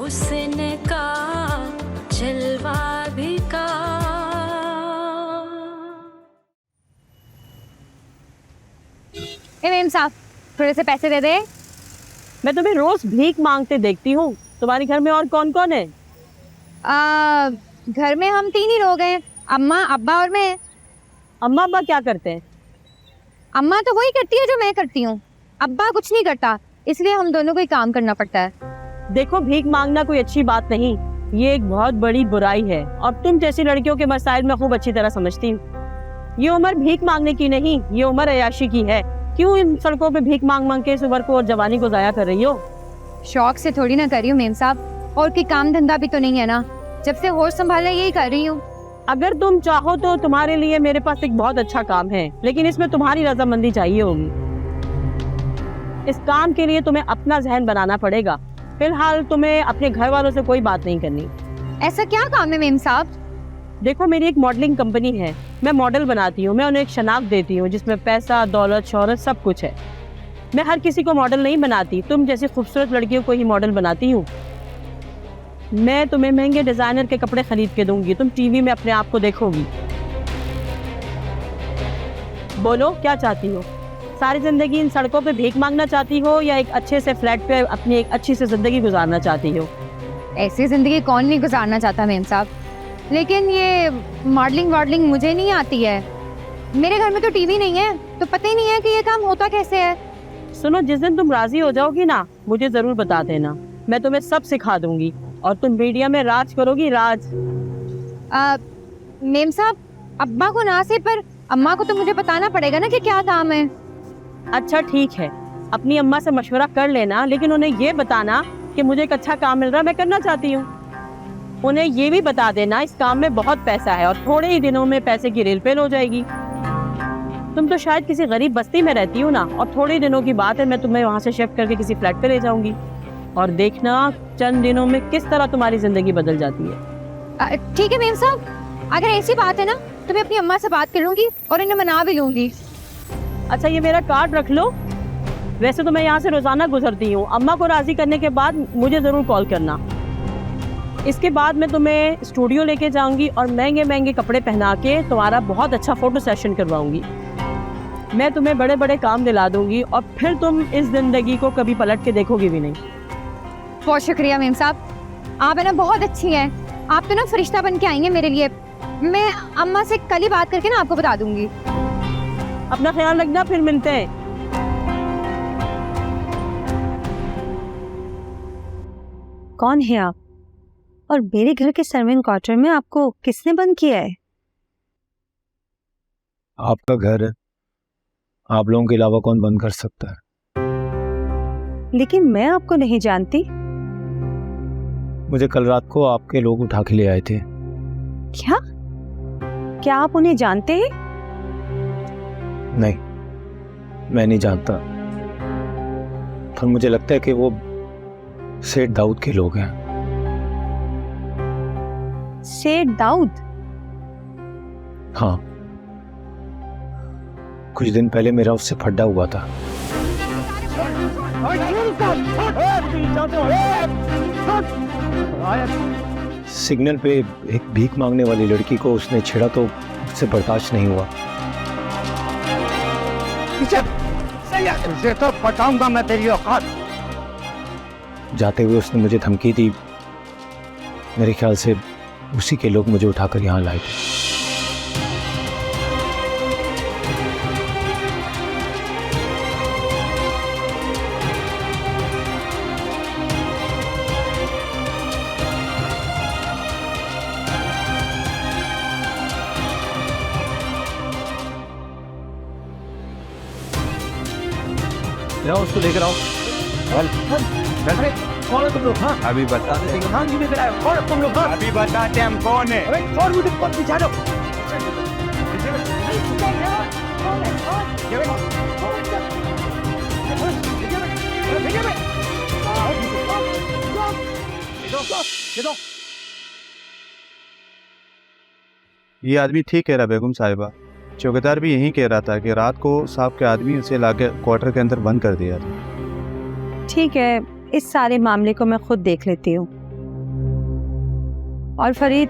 हुस्न का जलवा बिका। मेम साहब थोड़े से पैसे दे दे। मैं तुम्हें रोज भीख मांगते देखती हूँ। तुम्हारे घर में और कौन कौन है? घर में हम 3 ही लोग हैं, अम्मा अब्बा और मैं। अम्मा अब्बा क्या करते हैं? अम्मा तो वही करती है जो मैं करती हूँ, अब्बा कुछ नहीं करता, इसलिए हम दोनों को ही काम करना पड़ता है। देखो, भीख मांगना कोई अच्छी बात नहीं, ये एक बहुत बड़ी बुराई है और तुम जैसी लड़कियों के मसाइल में खूब अच्छी तरह समझती हूँ। ये उम्र भीख मांगने की नहीं, ये उम्र अय्याशी की है। क्यों इन सड़कों पे भीख मांग मांग के इस उम्र को और जवानी को जाया कर रही हो? शौक से थोड़ी ना कर रही हूँ मेम साहब, और कोई काम धंधा भी तो नहीं है ना, जब से होश संभाला यही कर रही हूँ। अगर तुम चाहो तो तुम्हारे लिए मेरे पास एक बहुत अच्छा काम है, लेकिन इसमें तुम्हारी रजामंदी चाहिए होगी। इस काम के लिए तुम्हें अपना जहन बनाना पड़ेगा। फिलहाल तुम्हें अपने घर वालों से कोई बात नहीं करनी। ऐसा क्या काम है मेम साहब? देखो, मेरी एक मॉडलिंग कंपनी है, मैं मॉडल बनाती हूँ। मैं उन्हें एक शनाख्त देती हूँ जिसमें पैसा दौलत शोहरत सब कुछ है। मैं हर किसी को मॉडल नहीं बनाती, तुम जैसी खूबसूरत लड़कियों को ही मॉडल बनाती हूँ। मैं तुम्हें महंगे डिजाइनर के कपड़े खरीद के दूंगी, तुम टीवी में अपने आप को देखोगी। बोलो क्या चाहती हो? सारी जिंदगी इन सड़कों पे भीख मांगना चाहती हो या एक अच्छे से फ्लैट पे अपनी एक अच्छी सी जिंदगी गुजारना चाहती हो? ऐसी जिंदगी कौन नहीं गुजारना चाहता मेम साहब, लेकिन ये मॉडलिंग मुझे नहीं आती है। मेरे घर में तो टीवी नहीं है, तो पता ही नहीं है कि ये काम होता कैसे है। सुनो, जिस दिन तुम राजी हो जाओगी ना, मुझे जरूर बता देना, मैं तुम्हें सब सिखा दूंगी और तुम मीडिया में राज करोगी, राज। मेम साहब, अब्बा को ना से पर अम्मा को तो मुझे बताना पड़ेगा ना कि क्या काम है। अच्छा ठीक है, अपनी अम्मा से मशवरा कर लेना, लेकिन उन्हें ये बताना कि मुझे एक अच्छा काम मिल रहा है, मैं करना चाहती हूँ। उन्हें ये भी बता देना इस काम में बहुत पैसा है और थोड़े ही दिनों में पैसे की रेलपेल हो जाएगी। तुम तो शायद किसी गरीब बस्ती में रहती हो ना, और थोड़े दिनों की बात है, मैं तुम्हें वहाँ से शिफ्ट करके किसी फ्लैट पे ले जाऊंगी और देखना चंद दिनों में किस तरह तुम्हारी जिंदगी बदल जाती है। ठीक है मेम साहब, अगर ऐसी बात है ना तो मैं अपनी अम्मा से बात कर लूंगी और इन्हें मना भी लूंगी। अच्छा, ये मेरा कार्ड रख लो। वैसे तो मैं यहाँ से रोजाना गुजरती हूँ, अम्मा को राजी करने के बाद मुझे जरूर कॉल करना। इसके बाद मैं तुम्हें स्टूडियो लेके जाऊंगी और महंगे महंगे कपड़े पहना के तुम्हारा बहुत अच्छा फोटो सेशन करवाऊंगी। मैं तुम्हें बड़े बड़े काम दिला दूंगी और फिर तुम इस जिंदगी को कभी पलट के देखोगी भी नहीं। बहुत शुक्रिया मेम साहब, आप है ना बहुत अच्छी हैं, आप तो ना फरिश्ता बन के आई हैं मेरे लिए। मैं अम्मा से कल ही बात करके ना आपको बता दूंगी। अपना ख्याल रखना, फिर मिलते हैं। कौन है आप और मेरे घर के सर्वेंट क्वार्टर में आपको किसने बंद किया है? आपका घर है, आप लोगों के अलावा कौन बंद कर सकता है? लेकिन मैं आपको नहीं जानती। मुझे कल रात को आपके लोग उठा के ले आए थे। क्या क्या आप उन्हें जानते हैं? नहीं, मैं नहीं जानता, पर मुझे लगता है कि वो सेठ दाऊद के लोग हैं। सेठ दाऊद? हाँ, कुछ दिन पहले मेरा उससे फड्डा हुआ था। सिग्नल पे एक भीख मांगने वाली लड़की को उसने छेड़ा तो उससे बर्दाश्त नहीं हुआ। तो बताऊंगा मैं तेरी औकात। जाते हुए उसने मुझे धमकी दी। मेरे ख्याल से उसी के लोग मुझे उठाकर यहाँ लाए थे। जाओ उसको लेकर आओ। कौन है तुम लोग? हाँ अभी बताते हैं। हाँ जी लेकर आए। कौन है तुम लोग? हाँ अभी बताते हैं हम कौन है। अरे कौन मुझे कौन पीछा दो। ये आदमी ठीक कह रहा बेगम साहिबा। चौकीदार भी यही कह रहा था कि रात को साहब के आदमी उसे लाके क्वार्टर के अंदर बंद कर दिया था। ठीक है, इस सारे मामले को मैं खुद देख लेती हूँ। और फरीद,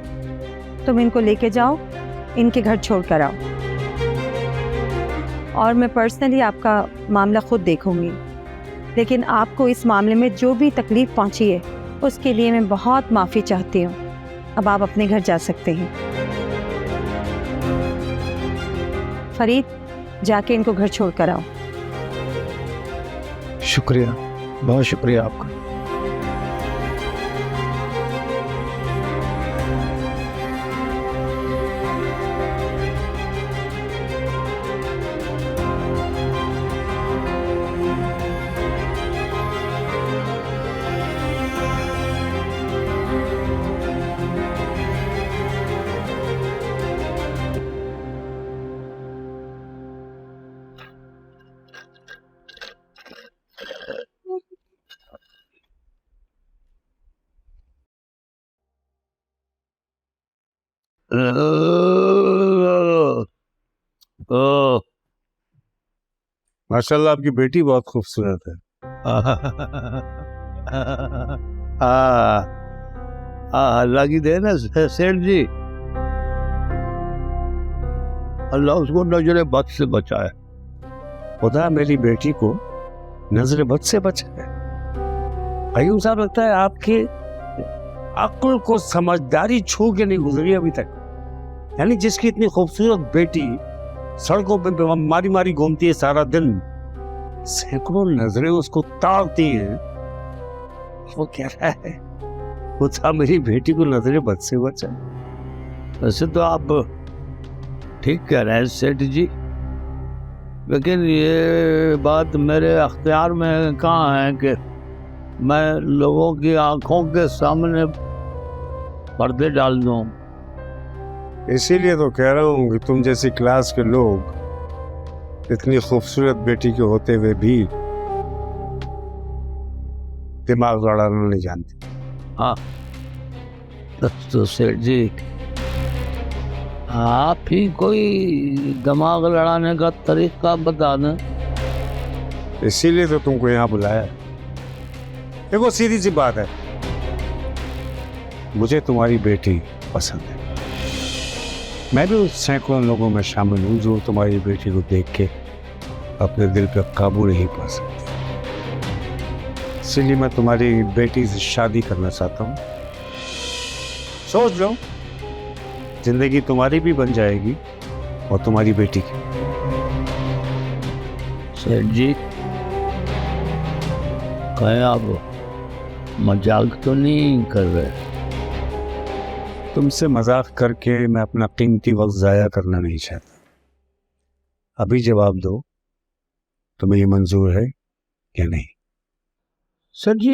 तुम इनको लेके जाओ, इनके घर छोड़ कर आओ, और मैं पर्सनली आपका मामला खुद देखूंगी। लेकिन आपको इस मामले में जो भी तकलीफ पहुंची है उसके लिए मैं बहुत माफ़ी चाहती हूँ। अब आप अपने घर जा सकते हैं। फरीद, जाके इनको घर छोड़ कर आओ। शुक्रिया, बहुत शुक्रिया आपका। माशाल्लाह आपकी बेटी बहुत खूबसूरत है। अल्लाह की देन है सेठ जी, अल्लाह उसको नजर बद से बचाए। खुदा मेरी बेटी को नजर बद से बचाए। अयूब साहब, लगता है आपके अक्ल को समझदारी छू के नहीं गुजरी अभी तक। यानी जिसकी इतनी खूबसूरत बेटी सड़कों पे मारी मारी घूमती है सारा दिन, सैकड़ों नजरें उसको ताड़ती हैं, वो कह रहा है खुदा मेरी बेटी को नजरें बद से बचाए। वैसे तो आप ठीक कह रहे हैं सेठ जी, लेकिन ये बात मेरे अख्तियार में कहाँ है कि मैं लोगों की आंखों के सामने पर्दे डाल दूं। इसीलिए तो कह रहा हूँ कि तुम जैसी क्लास के लोग इतनी खूबसूरत बेटी के होते हुए भी दिमाग लड़ाना नहीं जानते। हाँ तो सेठ जी, आप ही कोई दिमाग लड़ाने का तरीका बता दें। इसीलिए तो तुमको यहाँ बुलाया। देखो सीधी सी बात है, मुझे तुम्हारी बेटी पसंद है। मैं भी उस सैकड़ों लोगों में शामिल हूँ जो तुम्हारी बेटी को देख के अपने दिल पर काबू नहीं पा सकते। इसलिए मैं तुम्हारी बेटी से शादी करना चाहता हूँ। सोच लो, जिंदगी तुम्हारी भी बन जाएगी और तुम्हारी बेटी की। सेठ जी, कहीं आप मजाक तो नहीं कर रहे? तुमसे मजाक करके मैं अपना कीमती वक्त जाया करना नहीं चाहता। अभी जवाब दो, तुम्हें ये मंजूर है या नहीं? सर जी,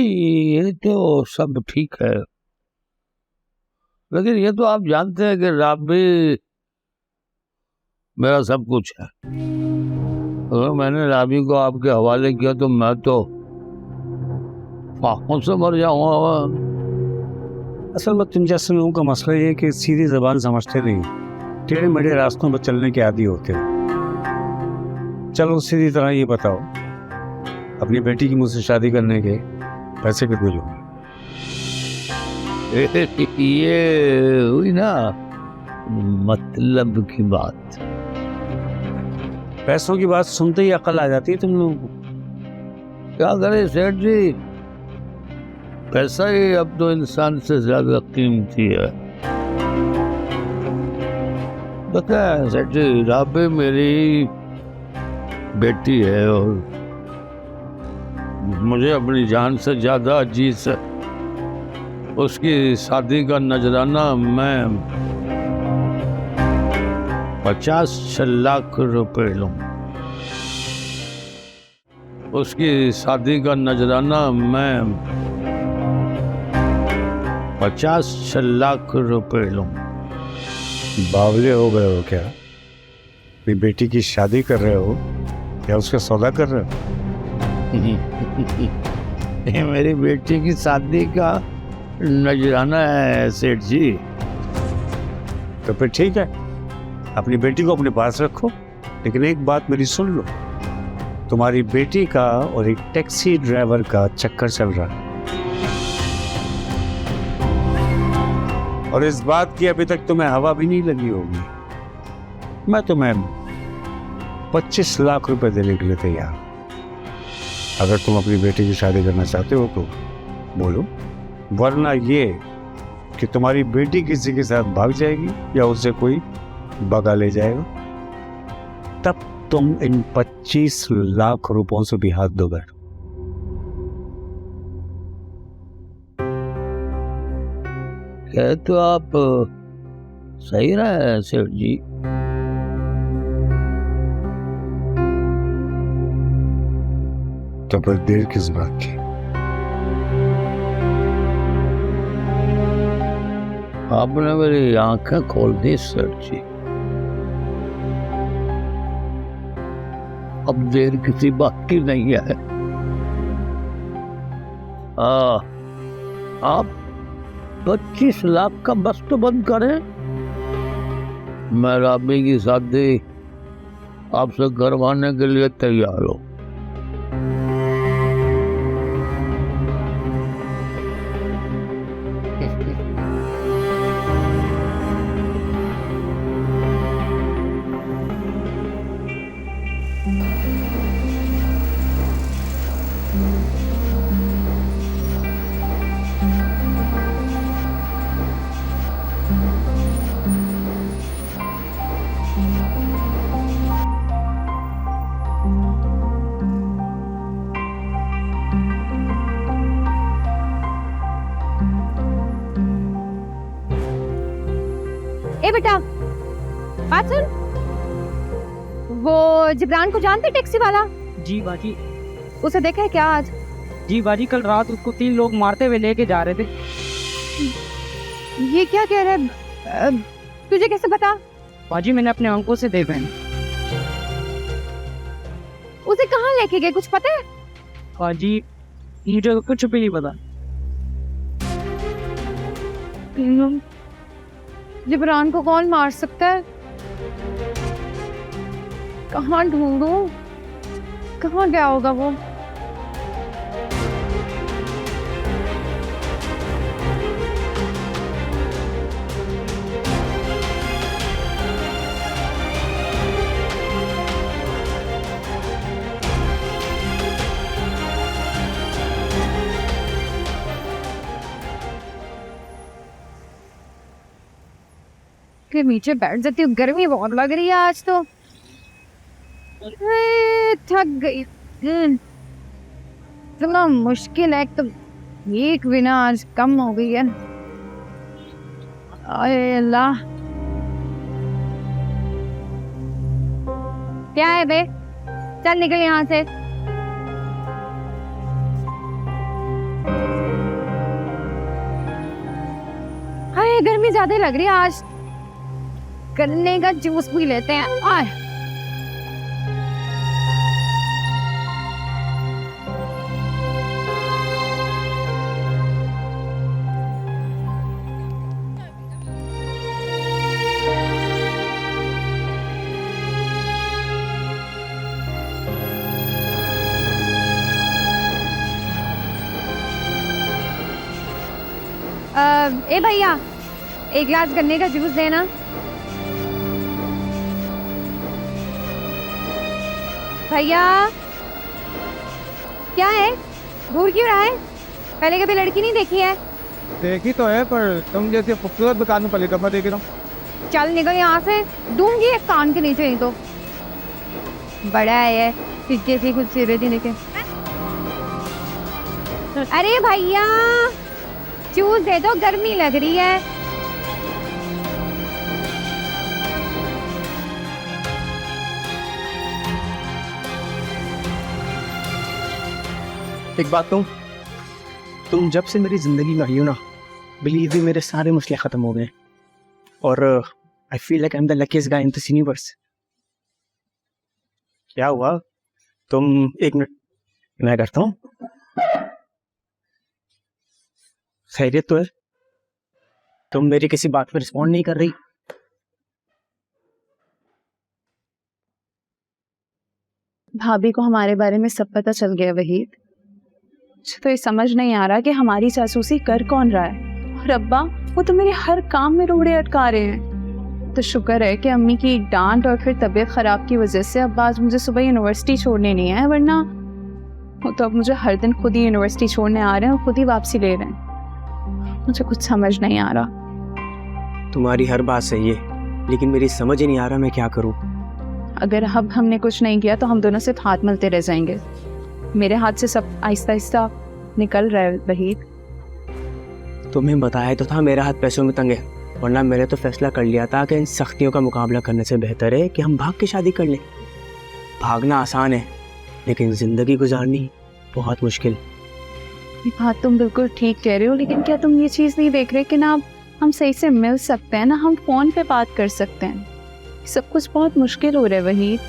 ये तो सब ठीक है, लेकिन ये तो आप जानते हैं कि राबी मेरा सब कुछ है। अगर मैंने राबी को आपके हवाले किया तो मैं तो फाकों से मर जाऊंगा। असल में तुम जैसे लोगों का मसला ये है कि सीधी जबान समझते नहीं, टेढ़े मेढ़े रास्तों पर चलने के आदी होते हो। चलो सीधी तरह ये बताओ, अपनी बेटी की मुझसे शादी करने के पैसे कितने लोगे? ये हुई ना मतलब की बात। पैसों की बात सुनते ही अकल आ जाती है तुम लोगों को। क्या करें सेठ जी, पैसा ही अब तो इंसान से ज्यादा कीमती है। पता है सेठ जी, राबे मेरी बेटी है और मुझे अपनी जान से ज्यादा अजीज है। उसकी शादी का नजराना मैं 50 लाख रुपए लूं। उसकी शादी का नजराना मैं 50 लाख रुपए लूं। बावले हो गए हो क्या? अपनी बेटी की शादी कर रहे हो या उसका सौदा कर रहे हो? ये मेरी बेटी की शादी का नजराना है सेठ जी। तो फिर ठीक है, अपनी बेटी को अपने पास रखो, लेकिन एक बात मेरी सुन लो, तुम्हारी बेटी का और एक टैक्सी ड्राइवर का चक्कर चल रहा है और इस बात की अभी तक तुम्हें हवा भी नहीं लगी होगी। मैं तुम्हें 25 लाख रुपए देने के लिए तैयार हूं। अगर तुम अपनी बेटी की शादी करना चाहते हो तो बोलो, वरना ये कि तुम्हारी बेटी किसी के साथ भाग जाएगी या उसे कोई भगा ले जाएगा, तब तुम इन 25 लाख रुपयों से भी हाथ धोगे। कह तो आप सही रहे हैं सेठ जी। तो फिर देर किस बात की? आपने मेरी आंखें खोल दी सेठ जी। अब देर किसी बात की नहीं है। आप 25 लाख का बस तो बंद करें। मैं राबी की शादी आपसे करवाने के लिए तैयार हूं। ए बेटा, बात सुन। वो जिब्रान को जानते टैक्सी वाला? जी बाजी। उसे देखा है क्या आज? जी बाजी, कल रात उसको 3 लोग मारते हुए लेके जा रहे थे। ये क्या कह रहे? तुझे कैसे पता? बाजी मैंने अपने आंखों से देखा है। उसे कहाँ लेके गए, कुछ पता है? बाजी मुझे कुछ भी नहीं पता। जिब्रान को कौन मार सकता है? कहाँ ढूंढूं? कहाँ गया होगा वो? के नीचे बैठ जाती हूँ, गर्मी बहुत लग रही है आज तो। थक गई। इतना मुश्किल है, तो एक बिना आज कम हो गई है। अरे अल्लाह, क्या है बे? चल निकल यहाँ से। हाय, गर्मी ज्यादा लग रही है आज। गन्ने का जूस भी लेते हैं। आए ए भैया, एक गिलास गन्ने का जूस देना। भैया, क्या है? घूर क्यों रहा है? पहले कभी लड़की नहीं देखी है? देखी तो है, पर तुम जैसे खूबसूरत दुकान में पहले कब देख रहा हूँ। चल निकल यहाँ से, दूंगी एक कान के नीचे। नहीं तो बड़ा है ये, सिक्के से कुछ सिरे देने के। अरे भैया, जूस दे दो, गर्मी लग रही है। एक बात कहूं, तुम जब से मेरी जिंदगी में आई हो ना, बिलीव भी मेरे सारे मसले खत्म हो गए। और I feel like I am the luckiest guy in this universe. क्या हुआ? तुम एक मिनट, मैं करता हूँ। खैरियत तो है? तुम मेरी किसी बात पर रिस्पॉन्ड नहीं कर रही। भाभी को हमारे बारे में सब पता चल गया वहीद। तो ये समझ नहीं आ रहा कि हमारी जासूसी कर कौन रहा है। और अब्बा वो तो मेरे हर काम में रोड़े अटका रहे हैं। तो शुक्र है कि अम्मी की डांट और फिर तबीयत ख़राब की वजह से अब्बा आज मुझे सुबह यूनिवर्सिटी छोड़ने नहीं आए, वरना वो तो अब मुझे हर दिन खुद ही यूनिवर्सिटी छोड़ने आ रहे हैं और खुद ही वापसी ले रहे हैं। मुझे कुछ समझ नहीं आ रहा। तुम्हारी हर बात सही है, लेकिन मेरी समझ ही नहीं आ रहा मैं क्या करूं। अगर अब हमने कुछ नहीं किया तो हम दोनों सिर्फ हाथ मलते रह जाएंगे। मेरे हाथ से सब आहिस्ता आहिस्ता निकल रहा है वहीद। तुम्हें बताया तो था मेरा हाथ पैसों में तंग है, वरना मैंने तो फैसला कर लिया था कि इन सख्तियों का मुकाबला करने से बेहतर है कि हम भाग के शादी कर लें। भागना आसान है, लेकिन जिंदगी गुजारनी बहुत मुश्किल। ये बात तुम बिल्कुल ठीक कह रहे हो, लेकिन क्या तुम ये चीज़ नहीं देख रहे कि ना हम सही से मिल सकते हैं, ना हम फ़ोन पे बात कर सकते हैं। सब कुछ बहुत मुश्किल हो रहा है वहीद।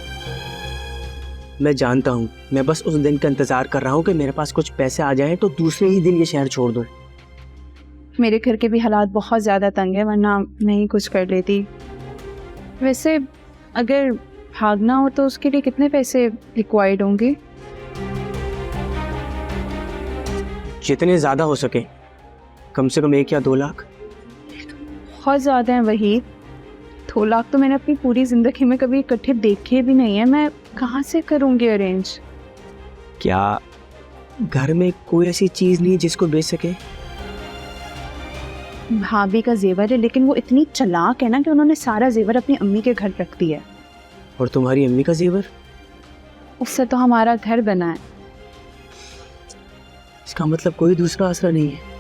मैं जानता हूँ, मैं बस उस दिन का इंतज़ार कर रहा हूँ कि मेरे पास कुछ पैसे आ जाएं तो दूसरे ही दिन ये शहर छोड़ दूँ। मेरे घर के भी हालात बहुत ज़्यादा तंग है, वरना नहीं कुछ कर लेती। वैसे अगर भागना हो तो उसके लिए कितने पैसे रिक्वायर्ड होंगे? जितने ज़्यादा हो सके, कम से कम 1 या 2 लाख। बहुत ज़्यादा है वहीद। 2 लाख तो मैंने अपनी पूरी ज़िंदगी में कभी इकट्ठे देखे भी नहीं है। मैं कहाँ से करूँगी अरेंज? क्या घर में कोई ऐसी चीज़ नहीं जिसको बेच सके? भाभी का जेवर है, लेकिन वो इतनी चालाक है ना कि उन्होंने सारा जेवर अपनी अम्मी के घर रख दिया है। और तुम्हारी अम्मी का जेवर? उससे तो हमारा घर बना है। इसका मतलब कोई दूसरा आसरा नहीं है।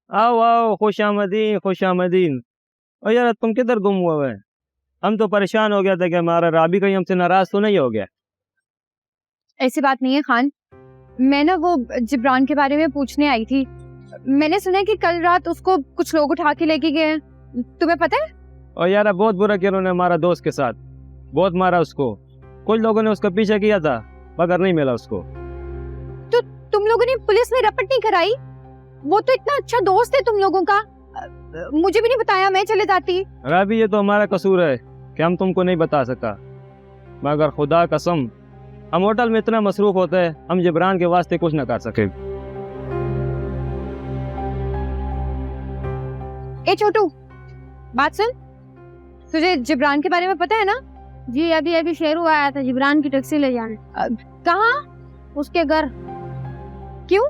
आओ आओ, खुश आमदीन खुश आमदीन। और यार तुम किधर गुम हुए हैं? हम तो परेशान हो गया था कि हमारा राबी कहीं हमसे नाराज तो नहीं हो गया। ऐसी बात नहीं है खान, मैं ना वो जिब्रान के बारे में पूछने आई थी। मैंने सुना है कि कल रात उसको कुछ लोग उठा के लेके गए हैं, तुम्हें पता है? और यार बहुत बुरा किया उन्होंने हमारा दोस्त के साथ, बहुत मारा उसको। कुछ लोगों ने उसका पीछा किया था मगर नहीं मिला उसको। तो तुम लोगों ने पुलिस में रपट नहीं कराई? वो तो इतना अच्छा दोस्त है तुम लोगों का, मुझे भी नहीं बताया, मैं चले जाती। राबी ये तो हमारा कसूर है कि हम तुमको नहीं बता सका, मगर खुदा कसम हम होटल में इतना मसरूफ होते हैं हम जिब्रान के वास्ते कुछ न कर सके। ए छोटू, बात सुन, तुझे जिब्रान के बारे में पता है ना? जी अभी अभी शेरू आया था जिब्रान की टैक्सी ले जाने। कहाँ? उसके घर। क्यों?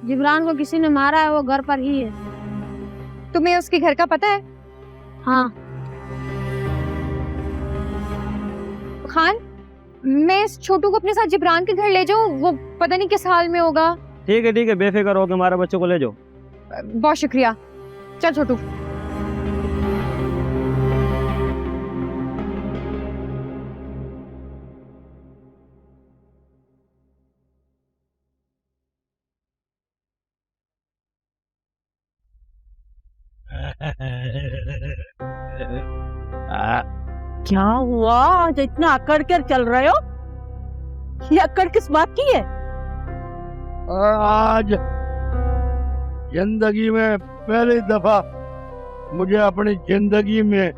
जिब्रान को किसी ने मारा है, वो घर पर ही है। तुम्हें उसके घर का पता है? हाँ। खान, मैं इस छोटू को अपने साथ जिब्रान के घर ले जाऊं? वो पता नहीं किस हाल में होगा। ठीक है बेफिक्र हो के हमारे बच्चों को ले जाओ। बहुत शुक्रिया, चल छोटू। क्या हुआ? आज इतना अकड़ कर चल रहे हो? ये अकड़ किस बात की है? आज जिंदगी में पहली दफा मुझे अपनी जिंदगी में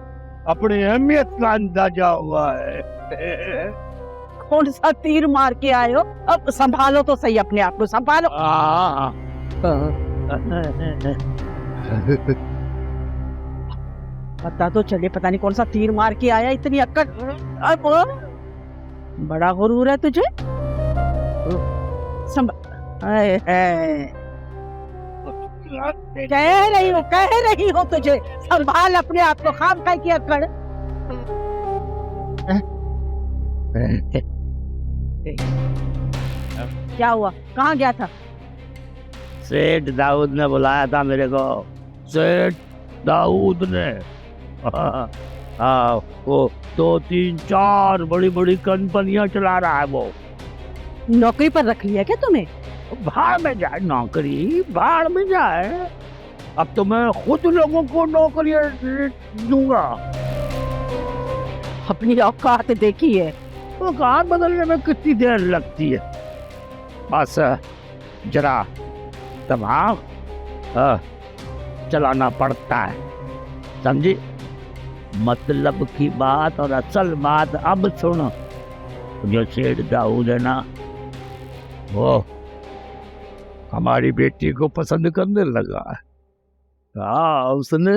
अपनी अहमियत का अंदाजा हुआ है। कौन सा तीर मार के आए हो? अब संभालो तो सही, अपने आप को संभालो। पता तो चले, पता नहीं कौन सा तीर मार के आया, इतनी अक्कड़। बड़ा गुरूर है तुझे। कह रही हो तुझे संभाल अपने आप को, खाम खाई की अक्कड़। क्या हुआ? कहाँ गया था? सेठ दाऊद ने बुलाया था मेरे को। सेठ दाऊद ने वो 2-3-4 बड़ी बड़ी कंपनियां चला रहा है। वो नौकरी पर रख लिया क्या तुम्हें? भाड़ में जाए नौकरी, भाड़ में जाए। अब तो मैं खुद लोगों को नौकरियां दूंगा। अपनी औकात देखी है। औकात बदलने में कितनी देर लगती है? बस जरा दिमाग चलाना पड़ता है। समझी? मतलब की बात और असल बात अब सुनो। जो सेठ दाऊद है ना, वो हमारी बेटी को पसंद करने लगा है। हाँ, उसने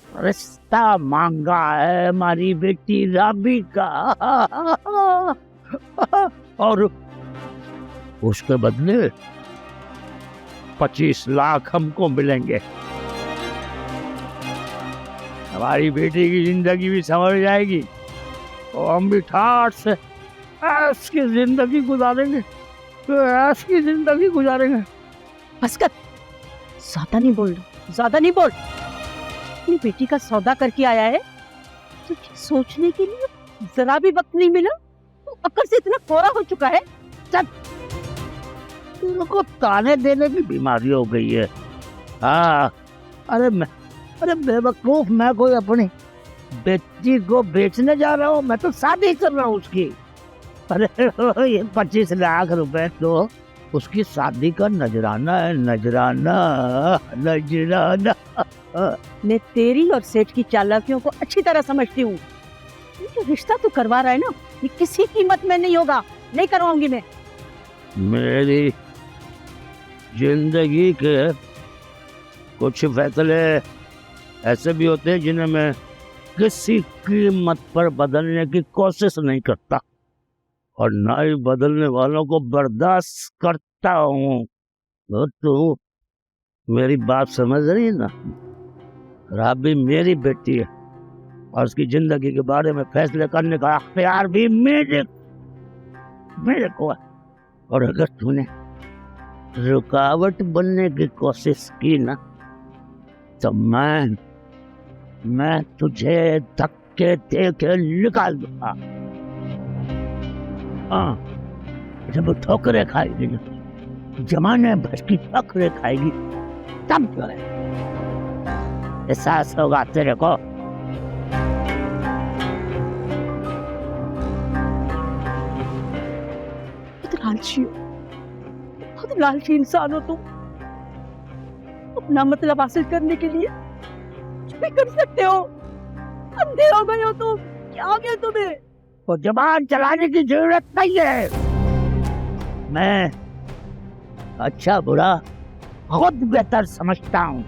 रिश्ता मांगा है हमारी बेटी राबी का। और उसके बदले 25 लाख हमको मिलेंगे। हमारी बेटी की जिंदगी भी संवर जाएगी और हम भी ठाठ से ऐश की जिंदगी गुजारेंगे, ऐश की जिंदगी गुजारेंगे। बस कर, ज्यादा नहीं बोल, ज्यादा नहीं बोल। अपनी बेटी का सौदा करके आया है, तुझे सोचने के लिए जरा भी वक्त नहीं मिला। तू अक्ल से इतना कोरा हो चुका है। चल, तुम को ताने देने की बीमारी हो गई है। हाँ, अरे बेवकूफ, मैं कोई अपनी बेटी को बेचने जा रहा हूँ? मैं तो शादी कर रहा हूँ उसकी। अरे ये 25 लाख रुपए तो उसकी शादी का नजराना है, नजराना नजराना। मैं तेरी और सेठ की चालाकियों को अच्छी तरह समझती हूँ। ये जो रिश्ता तू करवा रहा है ना, ये किसी कीमत में नहीं होगा, नहीं करवाऊंगी मैं। मेरी जिंदगी के कुछ फैसले ऐसे भी होते हैं जिन्हें मैं किसी कीमत पर बदलने की कोशिश नहीं करता, और ना ही बदलने वालों को बर्दाश्त करता हूँ। तो तू मेरी बात समझ रही है ना? राबी मेरी बेटी है और उसकी जिंदगी के बारे में फैसले करने का अख्तियार भी मेरे को है। और अगर तूने रुकावट बनने की कोशिश की ना, तो मैं तुझे धक्के दे के निकाल दूंगा। हाँ, जब ठोकरे खाएगी ना, जमाने भर की ठोकरे खाएगी, तब जो है एहसास होगा तेरे को। लालची हो, बहुत लालची इंसान हो तुम। अपना मतलब हासिल करने के लिए कुछ भी कर सकते हो। अंधे हो गए हो तुम, क्या हो गया तुम्हें? तो जबान चलाने की जरूरत नहीं है। मैं अच्छा बुरा खुद बेहतर समझता हूँ।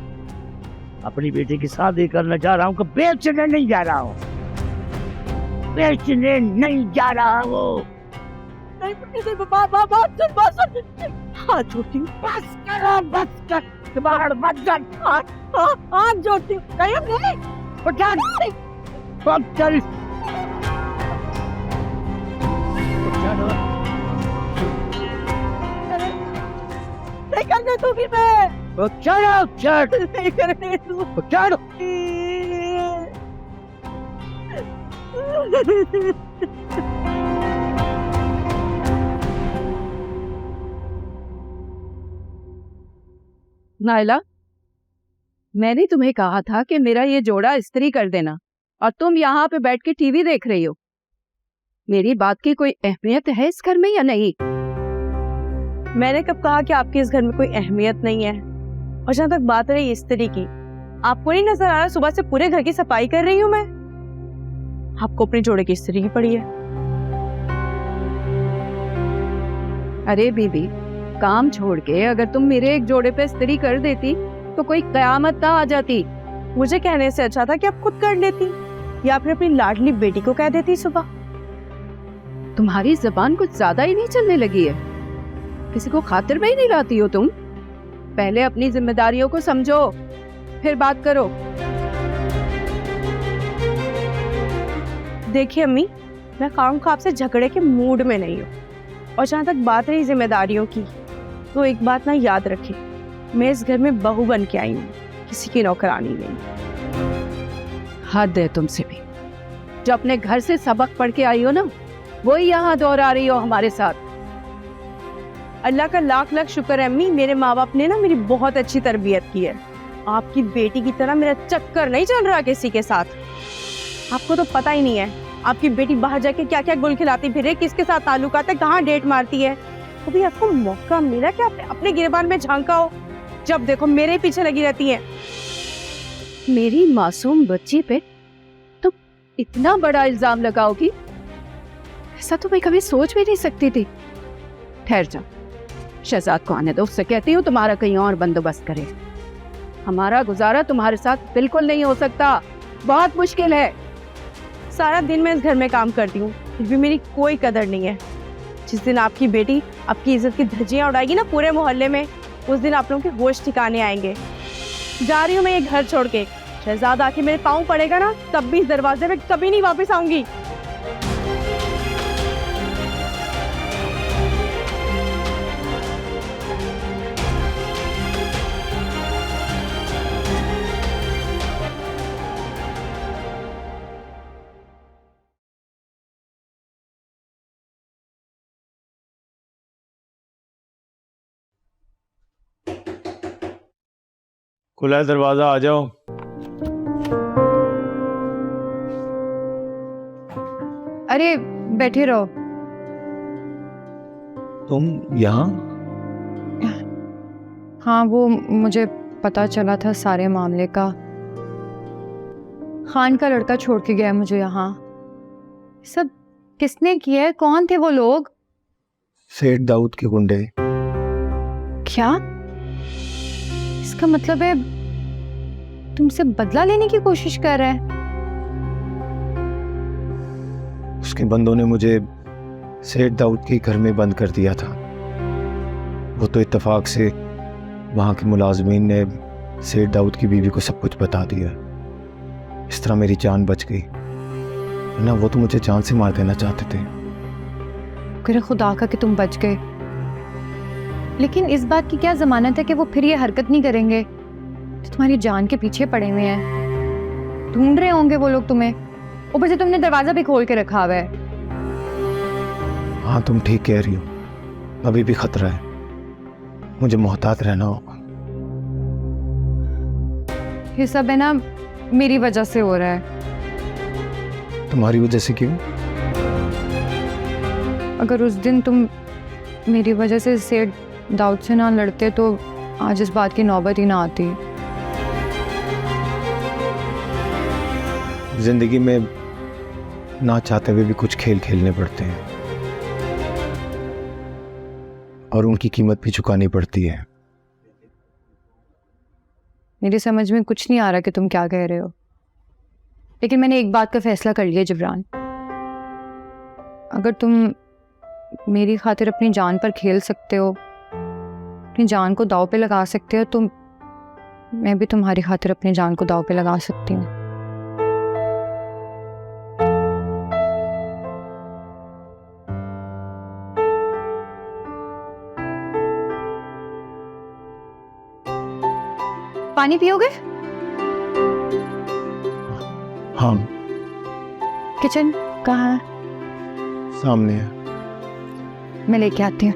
अपनी बेटी की शादी करने जा रहा हूँ कि बेचने नहीं जा रहा हूँ, बेचने नहीं जा रहा हूँ। नहीं, हाथ जोड़ती हूँ, बस कर, तुम्हारा मत कर, हाथ जोड़ती हूँ, नहीं, उठा नहीं, चल, नहीं करने दूंगी मैं। चल, नहीं करने दूंगी। चल। नायला, मैंने तुम्हें कहा था कि मेरा ये जोड़ा इस्त्री कर देना, और तुम यहाँ पे बैठ के टीवी देख रही हो। मेरी बात की कोई अहमियत है इस घर में या नहीं? मैंने कब कहा कि आपके इस घर में कोई अहमियत नहीं है? और जहाँ तक बात रही इस्त्री की, आपको नहीं नजर आ रहा सुबह से पूरे घर की सफाई कर रही हूँ मैं? आपको अपने जोड़े की इस्त्री ही पड़ी है। अरे बीबी, काम छोड़ के अगर तुम मेरे एक जोड़े पे इस्त्री कर देती तो कोई कयामत ना आ जाती। मुझे कहने से अच्छा था कि आप खुद कर लेती, या फिर अपनी लाडली बेटी को कह देती सुबह। तुम्हारी जबान कुछ ज्यादा ही नहीं चलने लगी है? किसी को खातिर में ही नहीं लाती हो तुम? पहले अपनी जिम्मेदारियों को समझो, फिर बात करो। देखिए अम्मी, मैं काम खाब से झगड़े के मूड में नहीं हूँ। और जहाँ तक बात रही जिम्मेदारियों की, तो एक बात ना याद रखें, मैं इस घर में बहू बन के आई हूँ, किसी की नौकरानी नहीं। हद है तुमसे भी। जो अपने घर से सबक पढ़ के आई हो ना, वही यहाँ दोहरा रही हो हमारे साथ। अल्लाह का लाख लाख शुक्र है अम्मी, मेरे माँ बाप ने ना मेरी बहुत अच्छी तरबियत की है। आपकी बेटी की तरह मेरा चक्कर नहीं चल रहा किसी के साथ। आपको तो पता ही नहीं है आपकी बेटी बाहर जाके क्या क्या गुल खिलाती फिरे, किसके साथ ताल्लुकात है, कहाँ डेट मारती है। कभी आपको मौका मिला कि आपने अपने गिरबान में झांका हो? जब देखो मेरे पीछे लगी रहती है। मेरी मासूम बच्ची पे तुम इतना बड़ा इल्जाम लगाओगी? ऐसा तो मैं कभी सोच भी नहीं सकती थी। ठहर जा, शहजाद को आने दो, उससे कहती हूँ तुम्हारा कहीं और बंदोबस्त करे। हमारा गुजारा तुम्हारे साथ बिल्कुल नहीं हो सकता, बहुत मुश्किल है। सारा दिन मैं इस घर में काम करती हूँ, फिर भी मेरी कोई कदर नहीं है। जिस दिन आपकी बेटी आपकी इज्जत की धज्जियां उड़ाएगी ना पूरे मोहल्ले में, उस दिन आप लोगों के होश ठिकाने आएंगे। जा रही हूँ मैं ये घर छोड़ के। शहजाद आके मेरे पाँव पड़ेगा ना, तब भी इस दरवाजे पे कभी नहीं वापस आऊंगी। खुला है दरवाजा, आ जाओ। अरे बैठे रहो। तुम यहाँ? हाँ, वो मुझे पता चला था सारे मामले का। खान का लड़का छोड़ के गया मुझे यहाँ। सब किसने किया है? कौन थे वो लोग? सेठ दाऊद के गुंडे। क्या? इसका मतलब है तुमसे बदला लेने की कोशिश कर रहा है? उसके बंदों ने मुझे सेठ दाऊद के घर में बंद कर दिया था। वो तो इत्तेफाक से वहाँ के मुलाजमीन ने सेठ दाऊद की बीवी को सब कुछ बता दिया। इस तरह मेरी जान बच गई, वरना वो तो मुझे जान से मार देना चाहते थे। करे खुदा का कि तुम बच गए, लेकिन इस बात की क्या जमानत है कि वो फिर ये हरकत नहीं करेंगे? तो तुम्हारी जान के पीछे पड़े हुए हैं, ढूंढ रहे होंगे वो लोग तुम्हें। ऊपर से तुमने दरवाजा भी खोल के रखा हुआ है। हाँ, तुम ठीक कह रही हो, अभी भी खतरा है, मुझे मोहतात रहना होगा। ये सब है ना मेरी वजह से हो रहा है। तुम्हारी वजह से क्यों? अगर उस दिन तुम मेरी वजह से सेठ दाऊद से ना लड़ते तो आज इस बात की नौबत ही ना आती। जिंदगी में ना चाहते हुए भी कुछ खेल खेलने पड़ते हैं और उनकी कीमत भी चुकानी पड़ती है। मेरी समझ में कुछ नहीं आ रहा कि तुम क्या कह रहे हो, लेकिन मैंने एक बात का फैसला कर लिया जिब्रान। अगर तुम मेरी खातिर अपनी जान पर खेल सकते हो, अपनी जान को दांव पे लगा सकते हो, तो मैं भी तुम्हारी खातिर अपनी जान को दांव पे लगा सकती हूँ। पानी पियोगे? हाँ। किचन कहाँ है? सामने है। मैं लेके आती हूँ।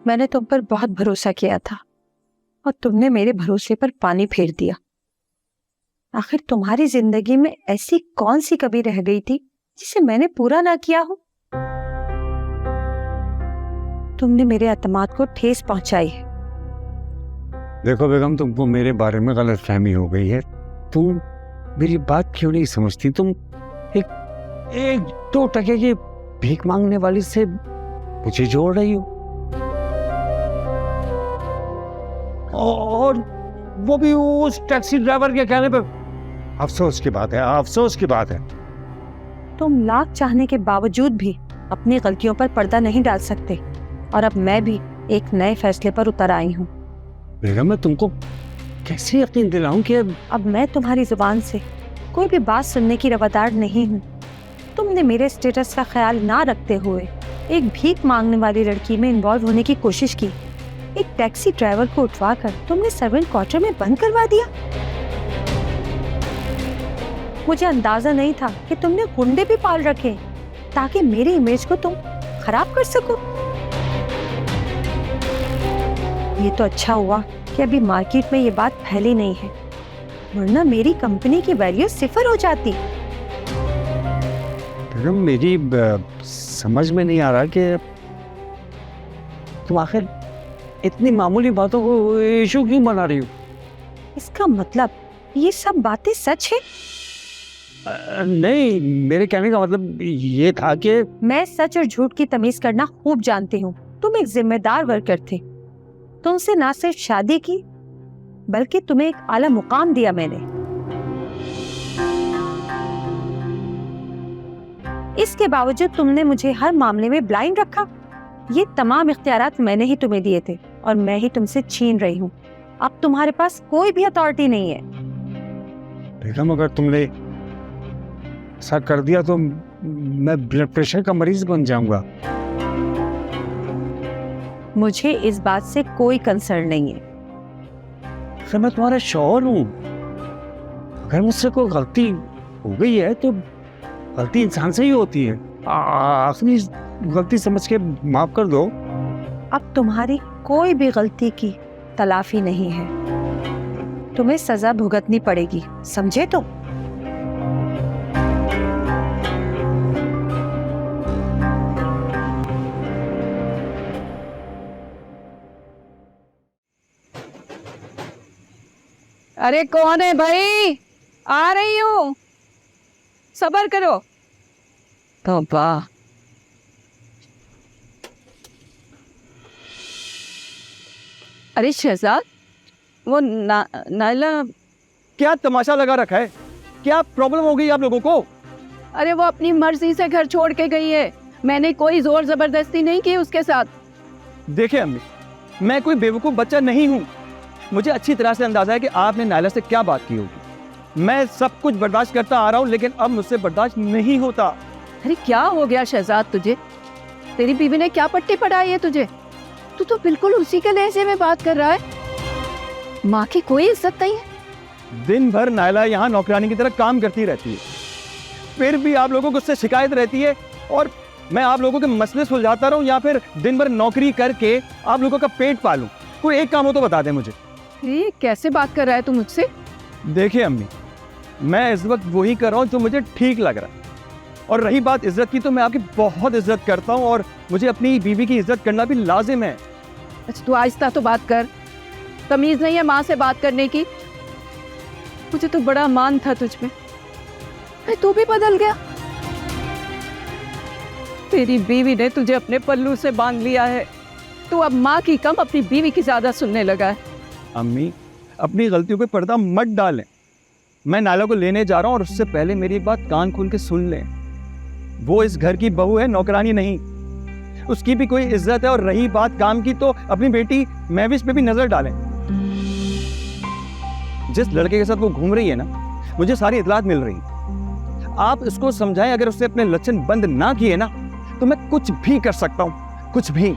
मैंने तुम पर बहुत भरोसा किया था और तुमने मेरे भरोसे पर पानी फेर दिया। आखिर तुम्हारी जिंदगी में ऐसी कौन सी कमी रह गई थी जिसे मैंने पूरा ना किया हो? तुमने मेरे एतमाद को ठेस पहुंचाई है। देखो बेगम, तुमको मेरे बारे में गलतफहमी हो गई है। तुम मेरी बात क्यों नहीं समझती? तुम एक 2 टके की भीख मांगने वाली से मुझे जोड़ रही हो, और वो भी उस टैक्सी ड्राइवर के कहने पे। अफसोस की बात है, अफसोस की बात है। तुम लाख चाहने के बावजूद भी अपनी गलतियों पर पर्दा नहीं डाल सकते, और अब मैं भी एक नए फैसले पर उतर आई हूँ। बेगम, मैं तुमको कैसे यकीन दिलाऊं कि अब मैं तुम्हारी जुबान से कोई भी बात सुनने की रवादार नहीं हूँ। तुमने मेरे स्टेटस का ख्याल ना रखते हुए एक भीख मांगने वाली लड़की में इन्वॉल्व होने की कोशिश की। एक टैक्सी ड्राइवर को उठवाकर तुमने सर्वेंट क्वार्टर में बंद करवा दिया। मुझे अंदाजा नहीं था कि तुमने गुंडे भी पाल रखे ताकि मेरी इमेज को तुम खराब कर सको। ये तो अच्छा हुआ कि अभी मार्केट में ये बात फैली नहीं है, वरना मेरी कंपनी की वैल्यू 0 हो जाती। बेगम मेरी समझ में नहीं आ रहा कि तुम आखिर इतनी मामूली बातों को इशू क्यों बना रही हो। इसका मतलब ये सब बातें सच है? नहीं, मेरे कहने का मतलब ये था कि मैं सच और झूठ की तमीज करना खूब जानती हूँ। तुम एक जिम्मेदार वर्कर थे। तुमसे ना सिर्फ शादी की बल्कि तुम्हें एक आला मुकाम दिया मैंने। इसके बावजूद तुमने मुझे हर मामले में ब्लाइंड रखा। ये तमाम इख्तियारात मैंने ही तुम्हें दिए थे और मैं ही तुमसे छीन रही हूँ। अब तुम्हारे पास कोई भी अथॉरिटी नहीं है। बेगम अगर तुमने ऐसा कर दिया तो मैं ब्लड प्रेशर का मरीज बन जाऊंगा। मुझे इस बात से कोई कंसर्न नहीं है। फिर मैं तुम्हारा शौहर हूँ। अगर मुझसे कोई गलती हो गई है तो गलती इंसान से ही होती है। आखिरी गलती समझ के माफ कर दो। अब तुम्हारी कोई भी गलती की तलाफी नहीं है। तुम्हें सजा भुगतनी पड़ेगी, समझे? तो अरे कौन है भाई? आ रही हूँ, सब्र करो। तौबा। अरे शहजाद, वो नाइला। क्या तमाशा लगा रखा है? क्या प्रॉब्लम हो गई आप लोगों को? अरे वो अपनी मर्जी से घर छोड़ के गई है। मैंने कोई जोर जबरदस्ती नहीं की उसके साथ। देखिए अम्मी, मैं कोई बेवकूफ़ बच्चा नहीं हूँ। मुझे अच्छी तरह से अंदाजा है कि आपने नायला से क्या बात की होगी। मैं सब कुछ बर्दाश्त करता आ रहा हूँ, लेकिन अब मुझसे बर्दाश्त नहीं होता। अरे क्या हो गया शहजाद तुझे? तेरी बीवी ने क्या पट्टी पढ़ाई है तुझे? तू तो बिल्कुल उसी के लहजे में बात कर रहा है। माँ की कोई इज्जत नहीं है। दिन भर नायला यहाँ नौकरानी की तरह काम करती रहती है, फिर भी आप लोगों को उससे शिकायत रहती है। और मैं आप लोगों के मसले सुलझाता रहूँ या फिर दिन भर नौकरी करके आप लोगों का पेट पालूं? कोई एक काम हो तो बता दें मुझे। ये कैसे बात कर रहा है तू मुझसे? देखिए अम्मी, मैं इस वक्त वही कर रहा हूँ जो मुझे ठीक लग रहा है। और रही बात इज्जत की, तो मैं आपकी बहुत इज्जत करता हूँ और मुझे अपनी बीवी की इज्जत करना भी लाजिम है। अच्छा तू आहिस्ता तो बात कर। तमीज नहीं है माँ से बात करने की? मुझे तो बड़ा मान था तुझ में, तू भी बदल गया। तेरी बीवी ने तुझे अपने पल्लू से बांध लिया है। तू अब माँ की कम अपनी बीवी की ज्यादा सुनने लगा है। अम्मी, अपनी गलतियों पे पर्दा मत डालें। मैं नायला को लेने जा रहा हूँ और उससे पहले मेरी बात कान खोल के सुन लें। वो इस घर की बहू है, नौकरानी नहीं। उसकी भी कोई इज्जत है। और रही बात काम की, तो अपनी बेटी महविश पे भी नजर डालें। जिस लड़के के साथ वो घूम रही है ना, मुझे सारी इतलात मिल रही है। आप इसको समझाएं। अगर उसने अपने लक्षण बंद ना किए ना, तो मैं कुछ भी कर सकता हूँ, कुछ भी।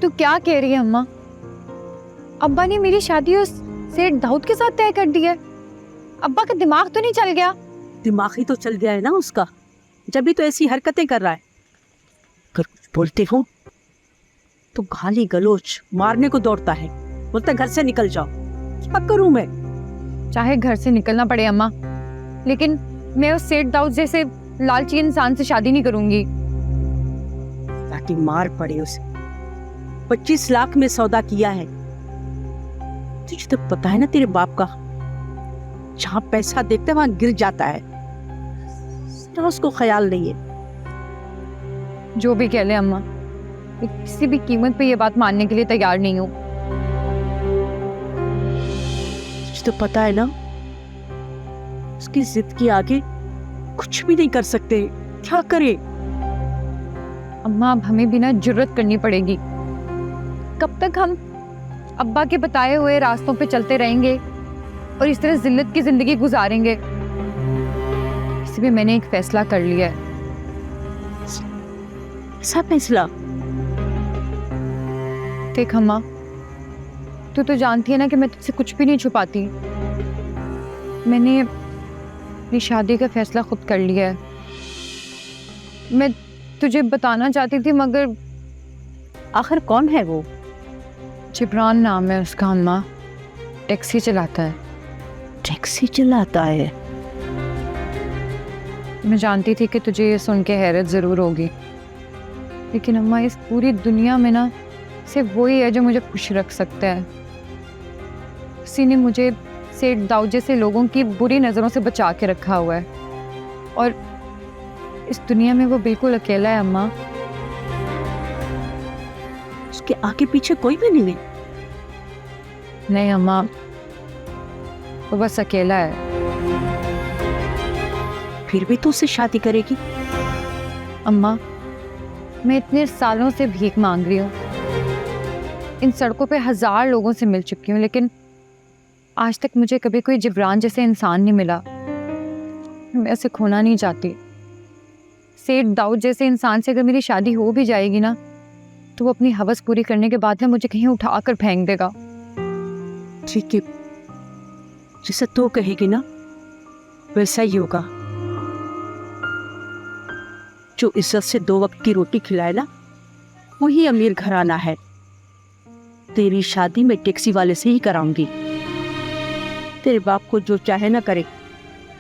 तू क्या कह रही है अम्मा? अब्बा ने मेरी शादी उस सेठ दाऊद के साथ तय कर दी है। अब्बा का दिमाग तो नहीं चल गया? दिमाग ही तो चल गया है ना उसका, जब भी तो ऐसी हरकतें कर रहा है। अगर कुछ बोलते हो तो गाली गलोच मारने को दौड़ता है। बोलता घर से निकल जाओ। क्या करूं मैं? चाहे घर से निकलना पड़े अम्मा, लेकिन मैं उस सेठ दाऊद जैसे लालची इंसान से शादी नहीं करूंगी। ताकि मार पड़े उसे। 25 लाख में सौदा किया है। तुझे तो पता है ना तेरे बाप का, जहां पैसा देखते वहां गिर जाता है। उसको ख्याल नहीं है। जो भी कह ले अम्मा, मैं किसी भी कीमत पे ये बात मानने के लिए तैयार नहीं हूँ। तो पता है ना, उसकी जिद के आगे कुछ भी नहीं कर सकते। क्या करे? अम्मा अब हमें भी ना जुर्रत करनी पड़ेगी। कब तक हम अब्बा के बताए हुए रास्तों पे चलते रहेंगे और इस तरह जिल्लत की जिंदगी गुजारेंगे? इसलिए मैंने एक फैसला कर लिया है। ऐसा फैसला? देख अम्मा, तू तो जानती है ना कि मैं तुझसे कुछ भी नहीं छुपाती। मैंने अपनी शादी का फैसला खुद कर लिया है। मैं तुझे बताना चाहती थी मगर आखिर कौन है वो? जिब्रान नाम है उसका अम्मा। टैक्सी चलाता है। टैक्सी चलाता है? मैं जानती थी कि तुझे ये सुन के हैरत ज़रूर होगी, लेकिन अम्मा इस पूरी दुनिया में ना सिर्फ वही है जो मुझे खुश रख सकता है। उसी ने मुझे सेठ दाऊद जैसे लोगों की बुरी नज़रों से बचा के रखा हुआ है, और इस दुनिया में वो बिल्कुल अकेला है अम्मा। उसके आगे पीछे कोई भी नहीं है? नहीं अम्मा, वो बस अकेला है। फिर भी तो उससे शादी करेगी? अम्मा, मैं इतने सालों से भीख मांग रही हूँ, इन सड़कों पे 1000 लोगों से मिल चुकी हूँ, लेकिन आज तक मुझे कभी कोई जिब्रान जैसे इंसान नहीं मिला। मैं उसे खोना नहीं चाहती। सेठ दाऊद जैसे इंसान से अगर मेरी शादी हो भी जाएगी ना, तो वो अपनी हवस पूरी करने के बाद ना मुझे कहीं उठा कर फेंक देगा। ठीक है, जैसा तू कहेगी ना वैसा ही होगा। जो इज्जत से 2 वक्त की रोटी खिलाए ना, वही अमीर घराना है। तेरी शादी मैं टैक्सी वाले से ही कराऊंगी। तेरे बाप को जो चाहे ना करे,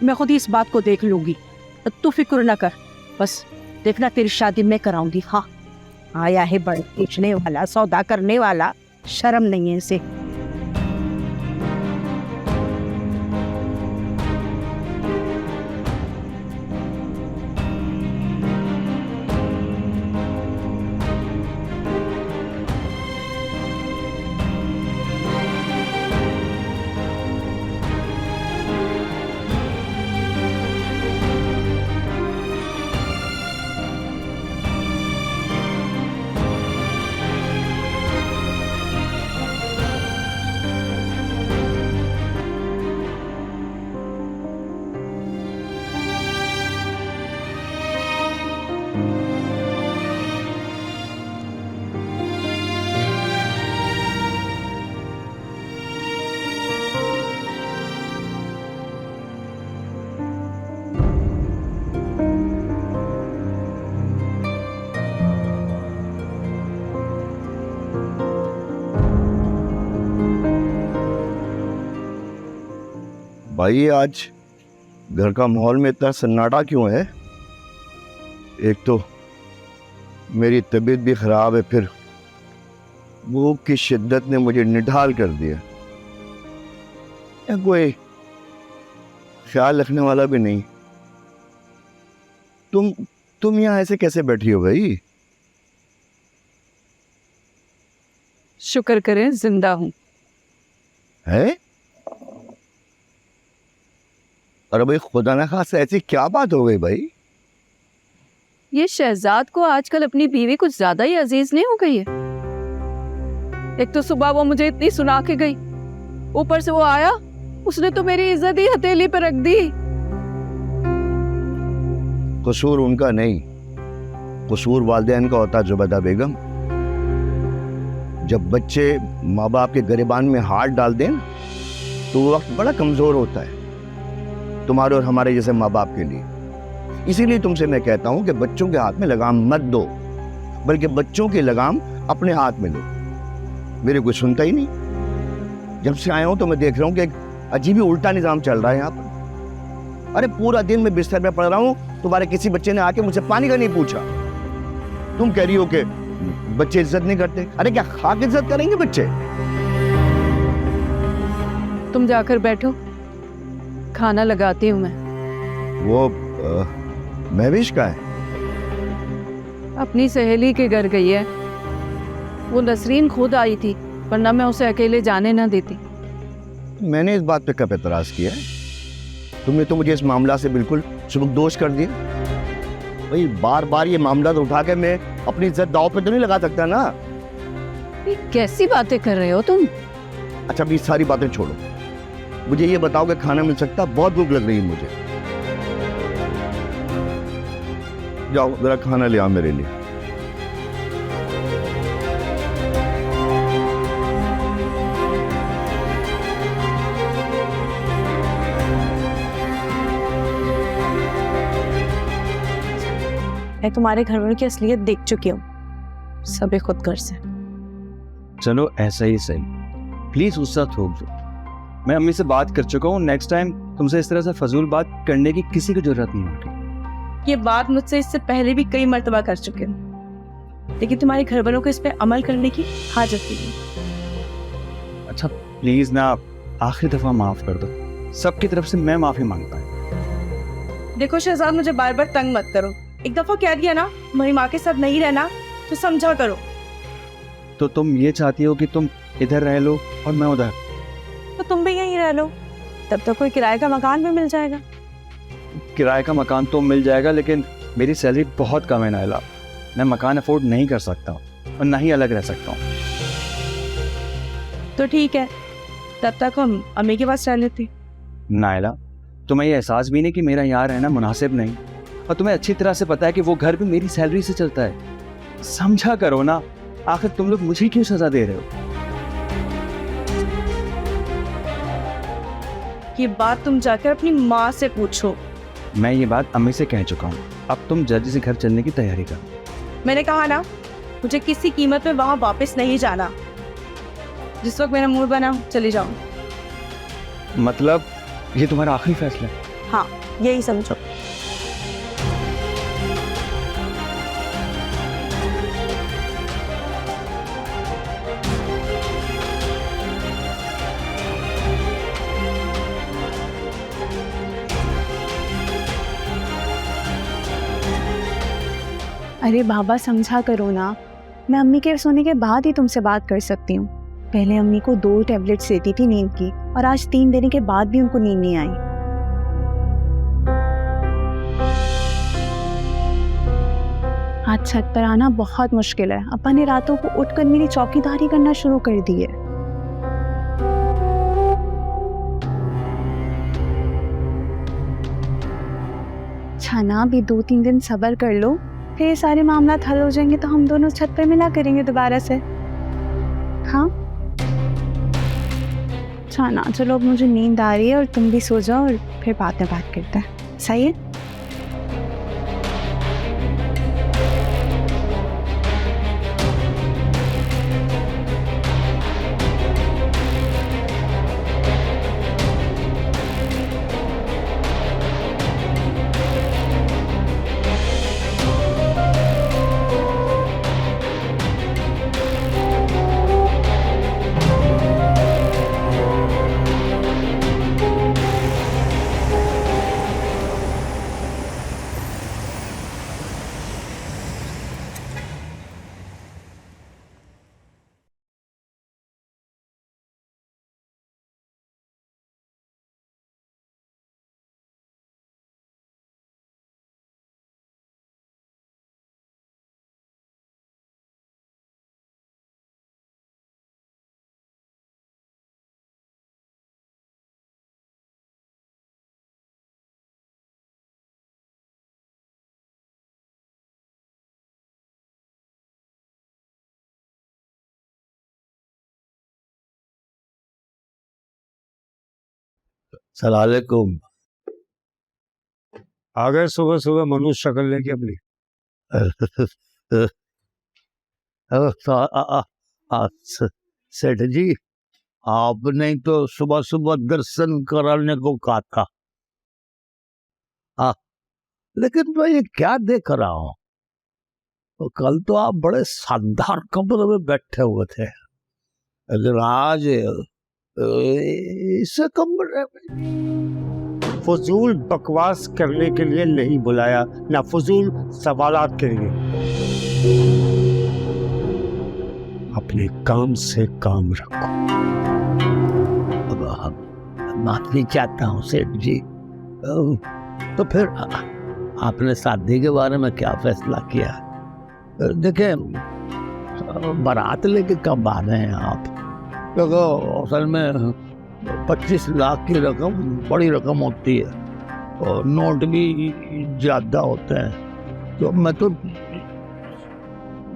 मैं खुद ही इस बात को देख लूंगी। तू फिक्र ना कर, बस देखना तेरी शादी मैं कराऊंगी। हाँ, आया है बड़े बेचने वाला, सौदा करने वाला, शर्म नहीं है इसे। भाई आज घर का माहौल में इतना सन्नाटा क्यों है? एक तो मेरी तबीयत भी खराब है, फिर भूख की शिद्दत ने मुझे निढाल कर दिया। या कोई ख्याल रखने वाला भी नहीं। तुम यहाँ ऐसे कैसे बैठी हो भाई? शुक्र करें जिंदा हूं। है? अरे भाई खुदा ना खास्ता ऐसी क्या बात हो गई भाई? ये शहजाद को आजकल अपनी बीवी कुछ ज्यादा ही अजीज नहीं हो गई है। एक तो सुबह वो मुझे इतनी सुना के गई, ऊपर से वो आया, उसने तो मेरी इज्जत ही हथेली पर रख दी। कसूर उनका नहीं, कसूर वालिदैन का होता जुबैदा बेगम। जब बच्चे माँ बाप के गिरबान में हाथ डाल दें तो वो वक्त बड़ा कमजोर होता है, तुम्हारे और हमारे जैसे माँ बाप के लिए। इसीलिए तुमसे मैं कहता हूं कि बच्चों के हाथ में लगाम मत दो, बल्कि बच्चों की लगाम अपने हाथ में लो। मेरे कोई सुनता ही नहीं। जब से आया हूं तो मैं देख रहा हूं कि एक अजीब ही उल्टा निजाम चल रहा है यहाँ पर। अरे पूरा दिन मैं बिस्तर में पड़ रहा हूं, तुम्हारे किसी बच्चे ने आके मुझसे पानी का नहीं पूछा। तुम कह रही हो कि बच्चे इज्जत नहीं करते। अरे क्या खाक इज्जत करेंगे बच्चे? तुम जाकर बैठो, खाना लगाती हूँ मैं। वो महविश का है? अपनी सहेली के घर गई है, वो नसरीन खुद आई थी, वरना मैं उसे अकेले जाने ना देती। मैंने इस बात पे कब एतराज किया है? तुमने तो मुझे इस मामला से बिल्कुल सुबकदोश कर दिया। भाई बार बार ये मामला तो उठा के मैं अपनी इज्जत दांव पे तो नहीं लगा सकता ना। ये कैसी बातें कर रहे हो तुम? अच्छा अभी सारी बातें छोड़ो, मुझे ये बताओ कि खाना मिल सकता? बहुत भूख लग रही है मुझे। जाओ जरा खाना ले आओ मेरे लिए। मैं तुम्हारे घर वालों की असलियत देख चुकी हूँ, सभी खुद घर से। चलो ऐसा ही सही, प्लीज गुस्सा थोक दो। मैं अम्मी से बात कर चुका हूँ, नेक्स्ट टाइम तुमसे इस तरह से फजूल बात करने की किसी की जरूरत नहीं होगी। ये बात मुझसे इससे पहले भी कई मर्तबा कर चुके हूँ, लेकिन तुम्हारे घर वालों को इस पे अमल करने की हाजत नहीं। अच्छा प्लीज ना आखिरी दफा माफ कर दो, सबकी तरफ से मैं माफी मांगता हूँ। देखो शहजाद, मुझे बार बार तंग मत करो। एक दफा कह दिया ना मेरी माँ के साथ नहीं रहना, तो समझा करो। तो तुम ये चाहती हो कि तुम इधर रह लो और मैं उधर? तो तुम भी यहीं रह लो, तब तक कोई किराए का मकान भी मिल जाएगा। किराए का मकान तो मिल जाएगा, लेकिन मेरी सैलरी बहुत कम है नायला, मैं मकान अफोर्ड नहीं कर सकता हूँ और ना ही अलग रह सकता हूँ। तो ठीक है, तब तक हम अम्मी के पास रह लेते। नायला, तुम्हें ये एहसास भी नहीं कि मेरा यहाँ रहना मुनासिब नहीं, और तुम्हें अच्छी तरह से पता है कि वो घर भी मेरी सैलरी से चलता है। समझा करो ना, आखिर तुम लोग मुझे क्यों सजा दे रहे हो? ये बात तुम जाकर अपनी माँ से पूछो। मैं ये बात अम्मी से कह चुका हूँ, अब तुम जल्दी से घर चलने की तैयारी करो। मैंने कहा ना, मुझे किसी कीमत पे वहां वापस नहीं जाना। जिस वक्त मेरा मूड बना चली जाओ। मतलब ये तुम्हारा आखिरी फैसला है? हाँ, यही समझो। अरे बाबा समझा करो ना, मैं अम्मी के सोने के बाद ही तुमसे बात कर सकती हूँ। पहले अम्मी को 2 टैबलेट्स देती थी नींद की, और आज 3 देने के बाद भी उनको नींद नहीं आई। आज छत पर आना बहुत मुश्किल है। अप्पा ने रातों को उठकर मेरी चौकीदारी करना शुरू कर दी है। छाना भी 2-3 दिन सब्र कर लो, फिर ये सारे मामला हल हो जाएंगे तो हम दोनों छत पे मिला करेंगे दोबारा से। हाँ छाना, चलो अब मुझे नींद आ रही है और तुम भी सो जाओ, और फिर बाद में बात करते हैं, सही है? सलालेकुम। आ गए सुबह सुबह मनुष्य शक्ल लेके अपनी। सेठ जी, आपने तो सुबह सुबह दर्शन कराने को कहा था। लेकिन मैं ये क्या देख रहा हूँ, तो कल तो आप बड़े शानदार कमरे में बैठे हुए थे, लेकिन आज इस कमरे में फजूल बकवास करने के लिए नहीं बुलाया, ना फजूल सवालात के लिए। अपने काम से काम रखो। माफी चाहता हूँ सेठ जी। तो फिर आपने शादी के बारे में क्या फैसला किया? देखें, बारात लेके कब आ रहे हैं आप? क्योंकि असल में 25 लाख की रकम बड़ी रकम होती है और नोट भी ज्यादा होते हैं, तो मैं तो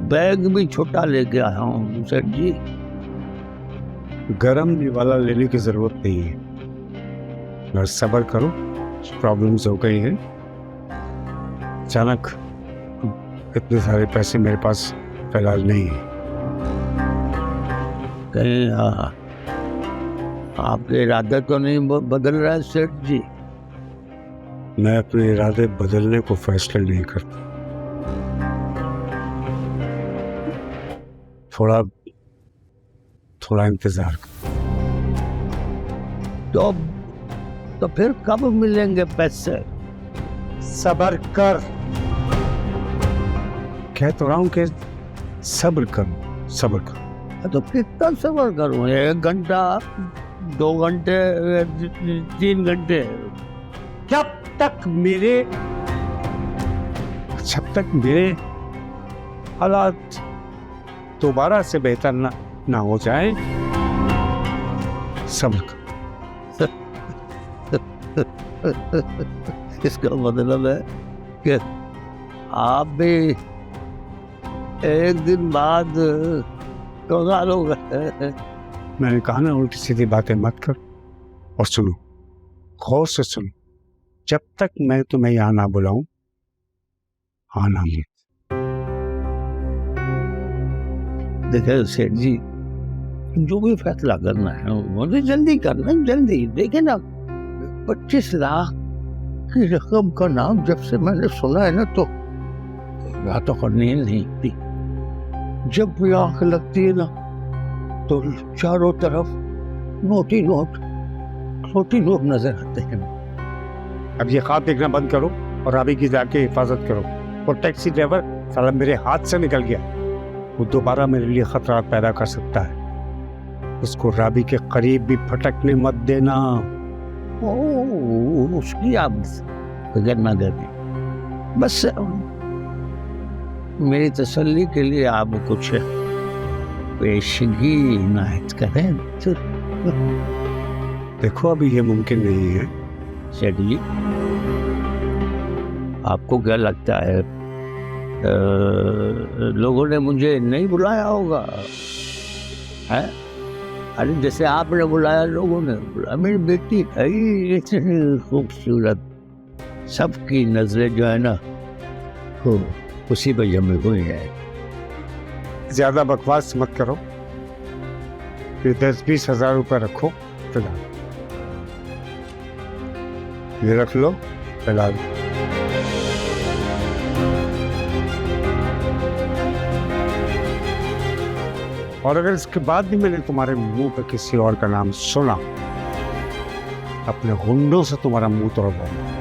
बैग भी छोटा लेके आया हूँ सेठ जी। गरम वाला लेने की जरूरत नहीं है, बस सब्र करो, प्रॉब्लम्स हो गई हैं। अचानक इतने सारे पैसे मेरे पास फिलहाल नहीं है। कहीं आपके इरादे तो नहीं बदल रहा है सेठ जी? मैं अपने इरादे बदलने को फैसला नहीं करता। थोड़ा इंतजार कर। तो फिर कब मिलेंगे पैसे? सब्र कर, कह तो रहा हूं कि सब्र कर। तो कितना सब्र करूं? 1 घंटा, 2 घंटे, 3 घंटे? जब तक मेरे हालात दोबारा से बेहतर ना हो जाए, सब्र कर। इसका मतलब है कि आप भी एक दिन बाद कंगाल हो गए। मैंने कहा ना, उल्टी सीधी बातें मत कर। और सुनो, गौर से सुनो, जब तक मैं तुम्हें यहाँ ना बुलाऊं, आना मत। देखिए सेठ जी, जो भी फैसला करना है मुझे जल्दी करना, जल्दी। देखिए ना, 25 लाख की रकम का नाम जब से मैंने सुना है ना, तो रातों को नींद नहीं थी। जब भी आंख लगती है ना, तो चारों तरफ नोट ही नोट नजर आते हैं। अब ये ख्वाब देखना बंद करो और राबी की जाके हिफाजत करो। और टैक्सी ड्राइवर साला मेरे हाथ से निकल गया, वो दोबारा मेरे लिए खतरा पैदा कर सकता है। उसको राबी के करीब भी फटकने मत देना। उसकी आप फिक्र ना करें, बस मेरी तसल्ली के लिए आप कुछ पेशगी इनायत करें। देखो, अभी ये मुमकिन नहीं है सेठ जी। आपको क्या लगता है लोगों ने मुझे नहीं बुलाया होगा? है? अरे जैसे आपने बुलाया, लोगों ने बुलाया। मेरी बेटी है इतनी खूबसूरत, सबकी नजरें जो है ना वो उसी पर जमी हुई है। ज्यादा बकवास मत करो। फिर 10-20 हजार रुपये रखो फिलहाल। ये रख लो फिलहाल। और अगर इसके बाद भी मैंने तुम्हारे मुंह पे किसी और का नाम सुना, अपने गुंडों से तुम्हारा मुंह तोड़वाऊंगा।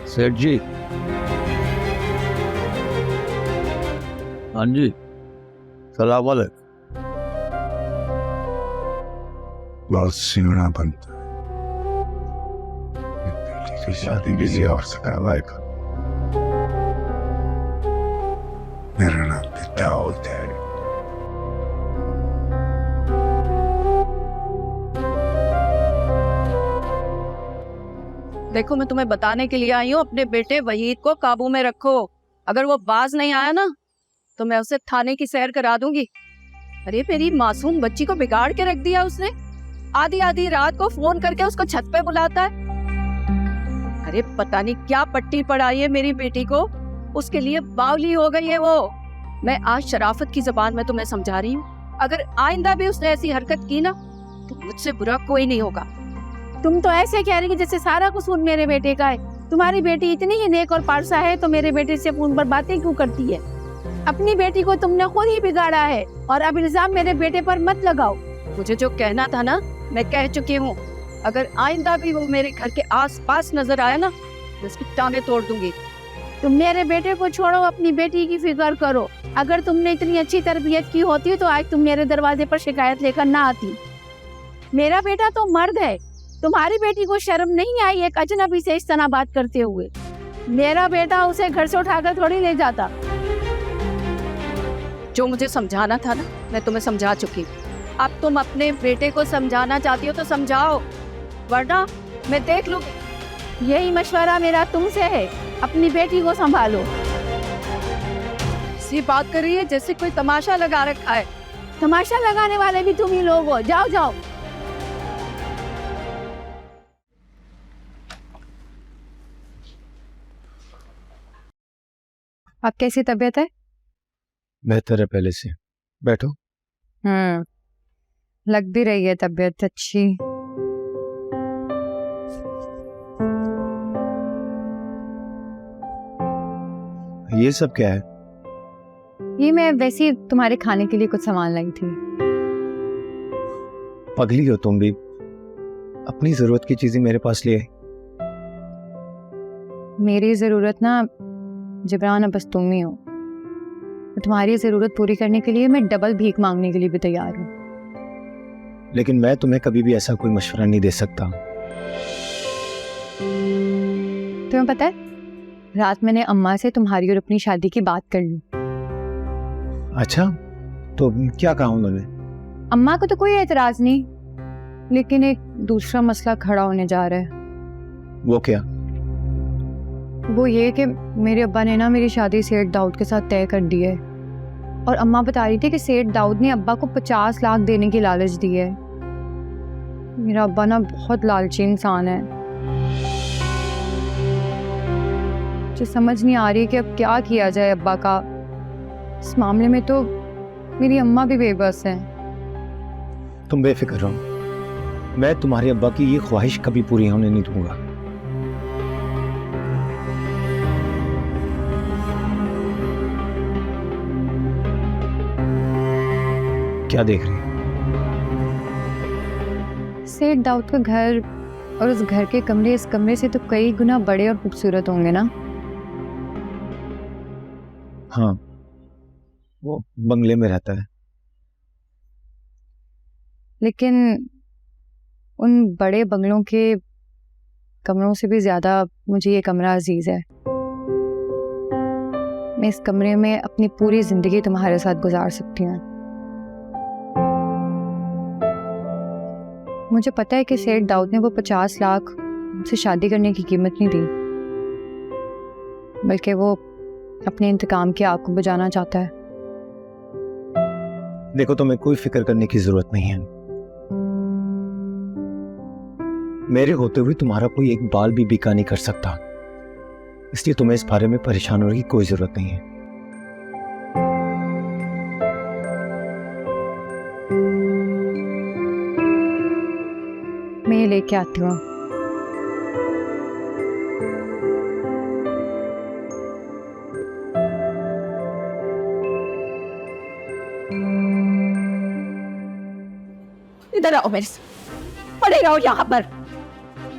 सेठ जी। हाँ जी, सलाम वालेकुम। बहुत सिंगड़ा बनता है। बेटी की शादी किसी और से करवाएगा। मेरा नाम पिता होता है। देखो, मैं तुम्हें बताने के लिए आई हूँ, अपने बेटे वहीद को काबू में रखो। अगर वो बाज नहीं आया ना, तो मैं उसे थाने की सैर करा दूंगी। अरे मेरी मासूम बच्ची को बिगाड़ के रख दिया उसने। आधी रात को फोन करके उसको छत पे बुलाता है। अरे पता नहीं क्या पट्टी पड़ाई है मेरी बेटी को, उसके लिए बावली हो गई है वो। मैं आज शराफत की जबान में तुम्हें समझा रही हूँ, अगर आइंदा भी उसने ऐसी हरकत की ना, तो मुझसे बुरा कोई नहीं होगा। तुम तो ऐसे कह रही कि जैसे सारा कसूर मेरे बेटे का है। तुम्हारी बेटी इतनी ही नेक और पारसा है तो मेरे बेटे से फोन पर बातें क्यों करती है? अपनी बेटी को तुमने खुद ही बिगाड़ा है और अब इल्जाम मेरे बेटे पर मत लगाओ। मुझे जो कहना था ना मैं कह चुकी हूँ। अगर आइंदा भी वो मेरे घर के आसपास नजर आया ना तो उसकी टांगे तोड़ दूंगी। तुम मेरे बेटे को छोड़ो, अपनी बेटी की फिक्र करो। अगर तुमने इतनी अच्छी तरबियत की होती तो आज तुम मेरे दरवाजे पर शिकायत लेकर ना आती। मेरा बेटा तो मर्द है, तुम्हारी बेटी को शर्म नहीं आई एक अजनबी से इस तरह बात करते हुए? मेरा बेटा उसे घर से उठाकर थोड़ी ले जाता। जो मुझे समझाना था ना मैं तुम्हें समझा चुकी। अब तुम अपने बेटे को समझाना चाहती हो तो समझाओ, वरना मैं देख लूंगी। यही मशवरा मेरा तुमसे है, अपनी बेटी को संभालो। सी बात कर रही है जैसे कोई तमाशा लगा रखा है। तमाशा लगाने वाले भी तुम ही लोग हो। जाओ जाओ। अब कैसी तबीयत है? बेहतर है पहले से। बैठो। लग भी रही है तबीयत अच्छी। ये सब क्या है? ये मैं वैसे ही तुम्हारे खाने के लिए कुछ सामान लाई थी। पगली हो तुम भी, अपनी जरूरत की चीजें मेरे पास ले आई। मेरी जरूरत ना जिब्रान अब बस तुम ही हो। और तुम्हारी जरूरत पूरी करने के लिए मैं डबल भीख मांगने के लिए भी तैयार हूँ। लेकिन मैं तुम्हें कभी भी ऐसा कोई मशवरा नहीं दे सकता। तुम्हें पता है, रात मैंने अम्मा से तुम्हारी और अपनी शादी की बात कर ली। अच्छा, तो क्या कहा उन्होंने? अम्मा को तो कोई एतराज नहीं, लेकिन एक दूसरा मसला खड़ा होने जा रहा है। वो क्या? वो ये कि मेरे अब्बा ने ना मेरी शादी सेठ दाऊद के साथ तय कर दी है। और अम्मा बता रही थी कि सेठ दाऊद ने अब्बा को 50 लाख देने की लालच दी है। मेरा अब्बा ना बहुत लालची इंसान है। मुझे समझ नहीं आ रही कि अब क्या किया जाए अब्बा का। इस मामले में तो मेरी अम्मा भी बेबस है। तुम बेफिक्र रहो, मैं तुम्हारे अब्बा की ये ख्वाहिश कभी पूरी होने नहीं दूंगा। क्या देख रही? सेठ दाऊद का घर और उस घर के कमरे इस कमरे से तो कई गुना बड़े और खूबसूरत होंगे ना? हाँ, वो बंगले में रहता है। लेकिन उन बड़े बंगलों के कमरों से भी ज्यादा मुझे ये कमरा अजीज है। मैं इस कमरे में अपनी पूरी जिंदगी तुम्हारे साथ गुजार सकती हूँ। मुझे पता है कि सेठ दाऊद ने वो 50 लाख मुझसे शादी करने की कीमत नहीं दी, बल्कि वो अपने इंतकाम की आग को बुझाना चाहता है। देखो, तुम्हें कोई फिक्र करने की जरूरत नहीं है। मेरे होते हुए तुम्हारा कोई एक बाल भी बीका नहीं कर सकता, इसलिए तुम्हें इस बारे में परेशान होने की कोई जरूरत नहीं है। मैं ये लेके आती हूँ। इधर आओ मेरे से, पड़े रहो यहाँ पर।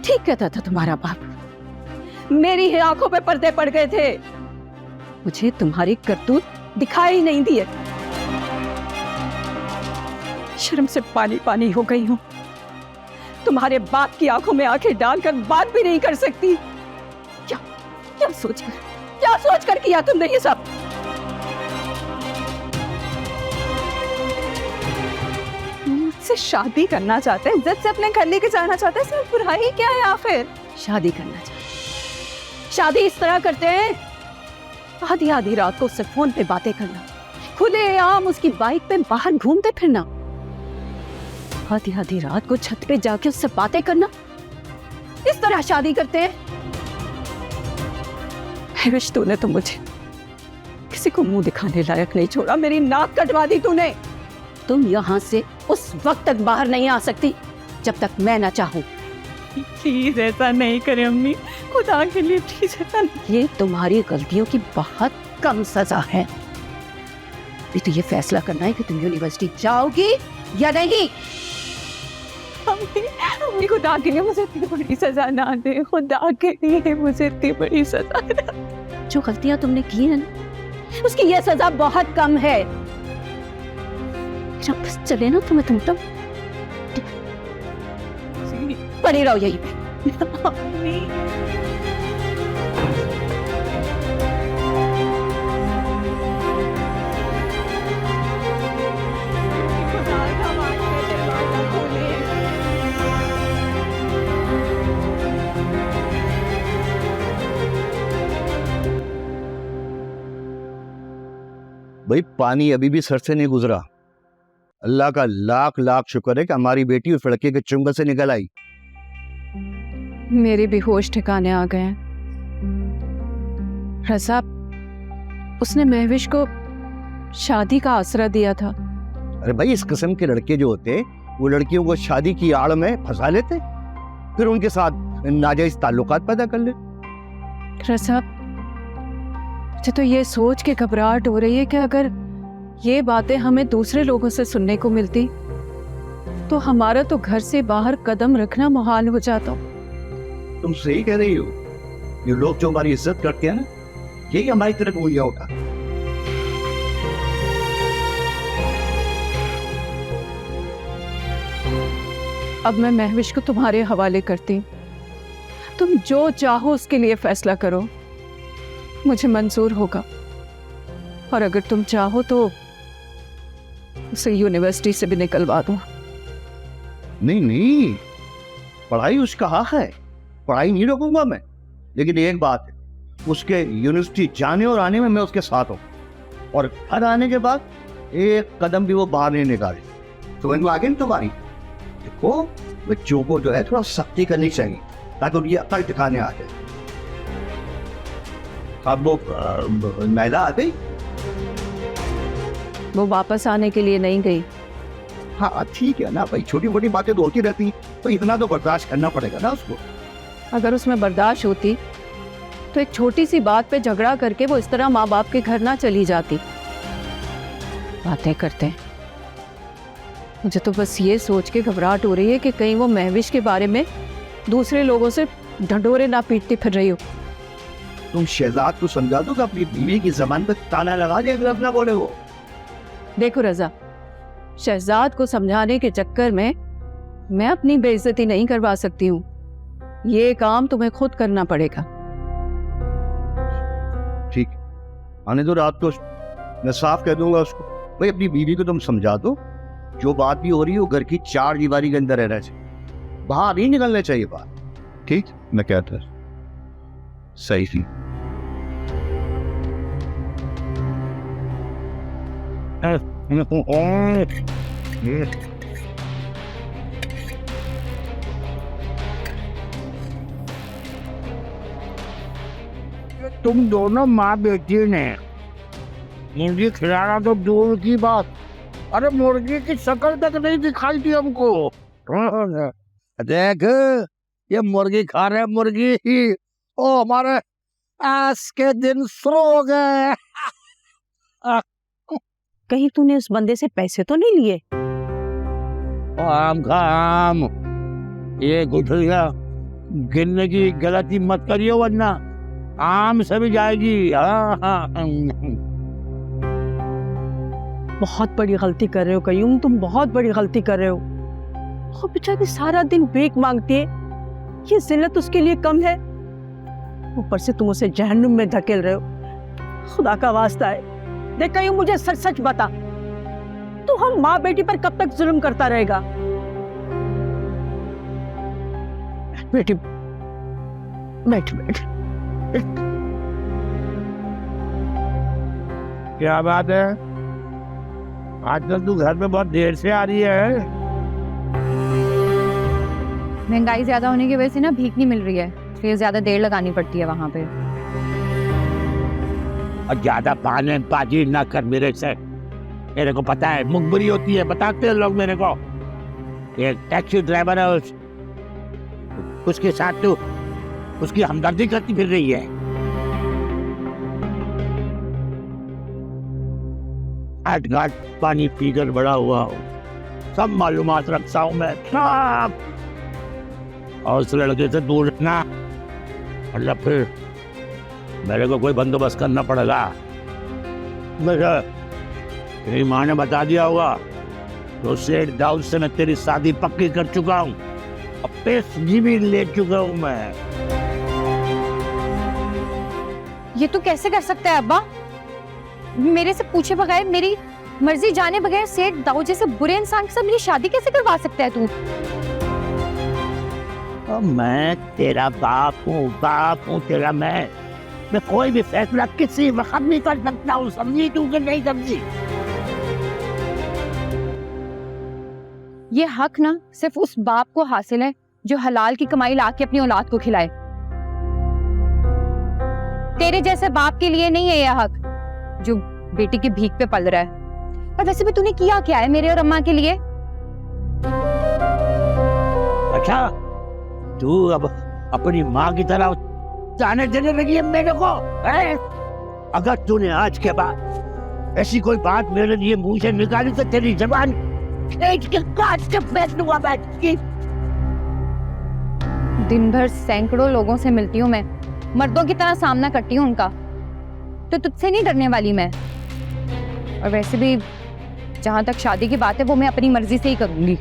ठीक कहता था तुम्हारा बाप, मेरी ही आंखों पे पर्दे पड़ गए थे। मुझे तुम्हारी करतूत दिखाई नहीं दिए। शर्म से पानी पानी हो गई हूँ। तुम्हारे बाप की आंखों में आंखें डालकर बात भी नहीं कर सकती। क्या सोचकर किया तुमने ये सब? मुझसे शादी करना चाहते हैं, इज्जत से अपने घर लेके जाना चाहते हैं, इसमें बुराई क्या है? या फिर शादी करना चाहते? शादी इस तरह करते हैं, आधी आधी रात को उससे फोन पे बातें करना, खुलेआम उसकी बाइक पे बाहर घूमते फिरना, आधी आधी रात को छत पे जाके उससे बातें करना, इस तरह शादी करते हैं। हैविश, तूने तो मुझे किसी को मुंह दिखाने लायक नहीं छोड़ा। मेरी नाक कटवा दी तूने। तुम यहाँ से उस वक्त तक बाहर नहीं आ सकती जब तक मैं ना चाहूं। प्लीज ऐसा नहीं करें अम्मी, खुदा के लिए प्लीज ऐसा नहीं। ये तुम्हारी गलतियों की बहुत कम सजा है। अभी तो ये फैसला करना है कि तुम यूनिवर्सिटी जाओगी या नहीं? अम्मी खुदा के लिए मुझे इतनी बड़ी सजा ना दे, खुदा के लिए मुझे इतनी बड़ी सजा ना। जो गलतियां तुमने की है ना, उसकी ये सजा बहुत कम है। जब बस चले ना तुम्हें, तुम तो पड़ी रहो यहीं पे। भाई पानी अभी भी सर से नहीं गुजरा। अल्लाह का लाख लाख शुक्र है कि हमारी बेटी उस लड़के के चुंगल से निकल आई। मेरे भी होश ठिकाने आ गए हैं। रज़ा, उसने महविश को शादी का आसरा दिया था। अरे भाई, इस किस्म के लड़के जो होते वो लड़कियों को शादी की आड़ में फंसा लेते, फिर उनके साथ नाजायज ताल्लुकात पैदा कर लेते। रज़ा, मुझे तो ये सोच के घबराहट हो रही है कि अगर ये बातें हमें दूसरे लोगों से सुनने को मिलती तो हमारा तो घर से बाहर कदम रखना मुहाल हो जाता। तुम सही कह रही हो। ये लोग जो हमारी इज्जत करते हैं ना, यही हमारी तरफ उंगलियां होता। अब मैं महविश को तुम्हारे हवाले करती। तुम जो चाहो उसके लिए फैसला करो, मुझे मंजूर होगा। और अगर तुम चाहो तो उसे यूनिवर्सिटी से भी निकलवा दो। नहीं नहीं, पढ़ाई उसका हक है, पढ़ाई नहीं रोकूंगा मैं। लेकिन एक बात है, उसके यूनिवर्सिटी जाने और आने में मैं उसके साथ हूँ, और घर आने के बाद एक कदम भी वो बाहर नहीं निकाले। तो इनको आगे तुम्हारी देखो, बच्चों को जो है थोड़ा सख्ती करनी चाहिए ताकि उनकी अकल ठिकाने आ जाए। अब वो महिला आ गई, वो वापस आने के लिए नहीं गई। हाँ ठीक है ना भाई, छोटी मोटी बातें तो होती रहती, तो इतना तो बर्दाश्त करना पड़ेगा ना उसको। अगर उसमें बर्दाश्त होती तो एक छोटी सी बात पे झगड़ा करके वो इस तरह माँ बाप के घर ना चली जाती। बातें करते हैं। मुझे तो बस ये सोच के घबराहट हो रही है कि कहीं वो महविश के बारे में दूसरे लोगों से ढंढोरे ना पीटती फिर रही हो। तुम शहजाद को समझा दो कि अपनी बीवी की जबान पे ताला लगा दे, अगर अपना बोले वो। देखो रज़ा, शहजाद को समझाने के चक्कर में मैं अपनी बेइज्जती नहीं करवा सकती हूँ। ये काम तुम्हें खुद करना पड़ेगा। ठीक, आने दो रात को, मैं साफ कह दूंगा उसको। भाई अपनी बीवी को तुम समझा दो, जो बात भी हो रही है वो घर की चार दीवारी के अंदर रहना चाहिए, बाहर नहीं निकलना चाहिए बाहर। ठीक, मैं कहता सही थी। तुम दोनों माँ बेटी ने मुर्गी खिलाना तो दूर की बात, अरे मुर्गी की शक्ल तक नहीं दिखाई थी हमको। देख, ये मुर्गी खा रहे मुर्गी ही। ओ हमारे आज के दिन शुरू हो गए। कहीं तूने उस बंदे से पैसे तो नहीं लिए? आम का आम, ये गुठलिया गिनने की गलती मत करियो वरना आम से भी जाएगी। बहुत बड़ी गलती कर रहे हो कयूम, तुम बहुत बड़ी गलती कर रहे हो। वो बेचारी सारा दिन भीख मांगती है, ये जिल्लत उसके लिए कम है? ऊपर से तुम उसे जहन्नुम में धकेल रहे हो। खुदा का वास्ता है, देख कयूम मुझे सच सच बता, तू हम माँ बेटी पर कब तक जुल्म करता रहेगा? बेटी बैठ बैठ। क्या बात है, आजकल तू घर में बहुत देर से आ रही है? महंगाई ज्यादा होने की वजह से ना भीख नहीं मिल रही है, इसलिए ज्यादा देर लगानी पड़ती है वहां पे। और ज्यादा पाने बाजी ना कर मेरे से, मेरे को पता है मुखबरी होती है, बताते हैं लोग मेरे को। एक टैक्सी ड्राइवर है, उसके साथ तो उसकी हमदर्दी करती फिर रही है। आठ घाट पानी पीकर बड़ा हुआ हो, सब मालूमात रखता हूँ मैं सब। और उस लड़के से दूर रखना, मतलब फिर मेरे को कोई बंदोबस्त करना पड़ेगा। तेरी माँ ने बता दिया होगा तो सेठ दाऊद से मैं तेरी शादी पक्की कर चुका हूँ, अब पैसे भी ले चुका हूँ मैं। ये तो कैसे कर सकता है अब्बा? मेरे से पूछे बगैर, मेरी मर्जी जाने बगैर सेठ दाऊद जैसे बुरे इंसान के साथ मेरी शादी कैसे करवा सकता है तू? मैं तेरा बाप हूँ तेरा। मैं कोई भी फैसला किसी वक्त नहीं कर सकता हूँ, समझी तू कि नहीं समझी? ये हक ना सिर्फ उस बाप को हासिल है जो हलाल की कमाई लाके अपनी औलाद को खिलाए। तेरे जैसे बाप के लिए नहीं है यह हक जो बेटी की भीख पे पल रहा है। और वैसे भी तूने किया क्या है मेरे और अम्मा के लिए? अच्छा, तू अब अपनी माँ की तरह जाने देने लगी है मेरे को, है? अगर तूने आज के बाद ऐसी कोई बात मेरे लिए मुंह से निकाली तो तेरी जबान खींच के काट के फेंक दूंगा मैं। दिन भर सैकड़ों लोगों से मिलती हूँ मैं, मर्दों की तरह सामना करती हूँ उनका, तो तुझसे नहीं डरने वाली मैं। और वैसे भी जहां तक शादी की बात है वो मैं अपनी मर्जी से ही करूंगी।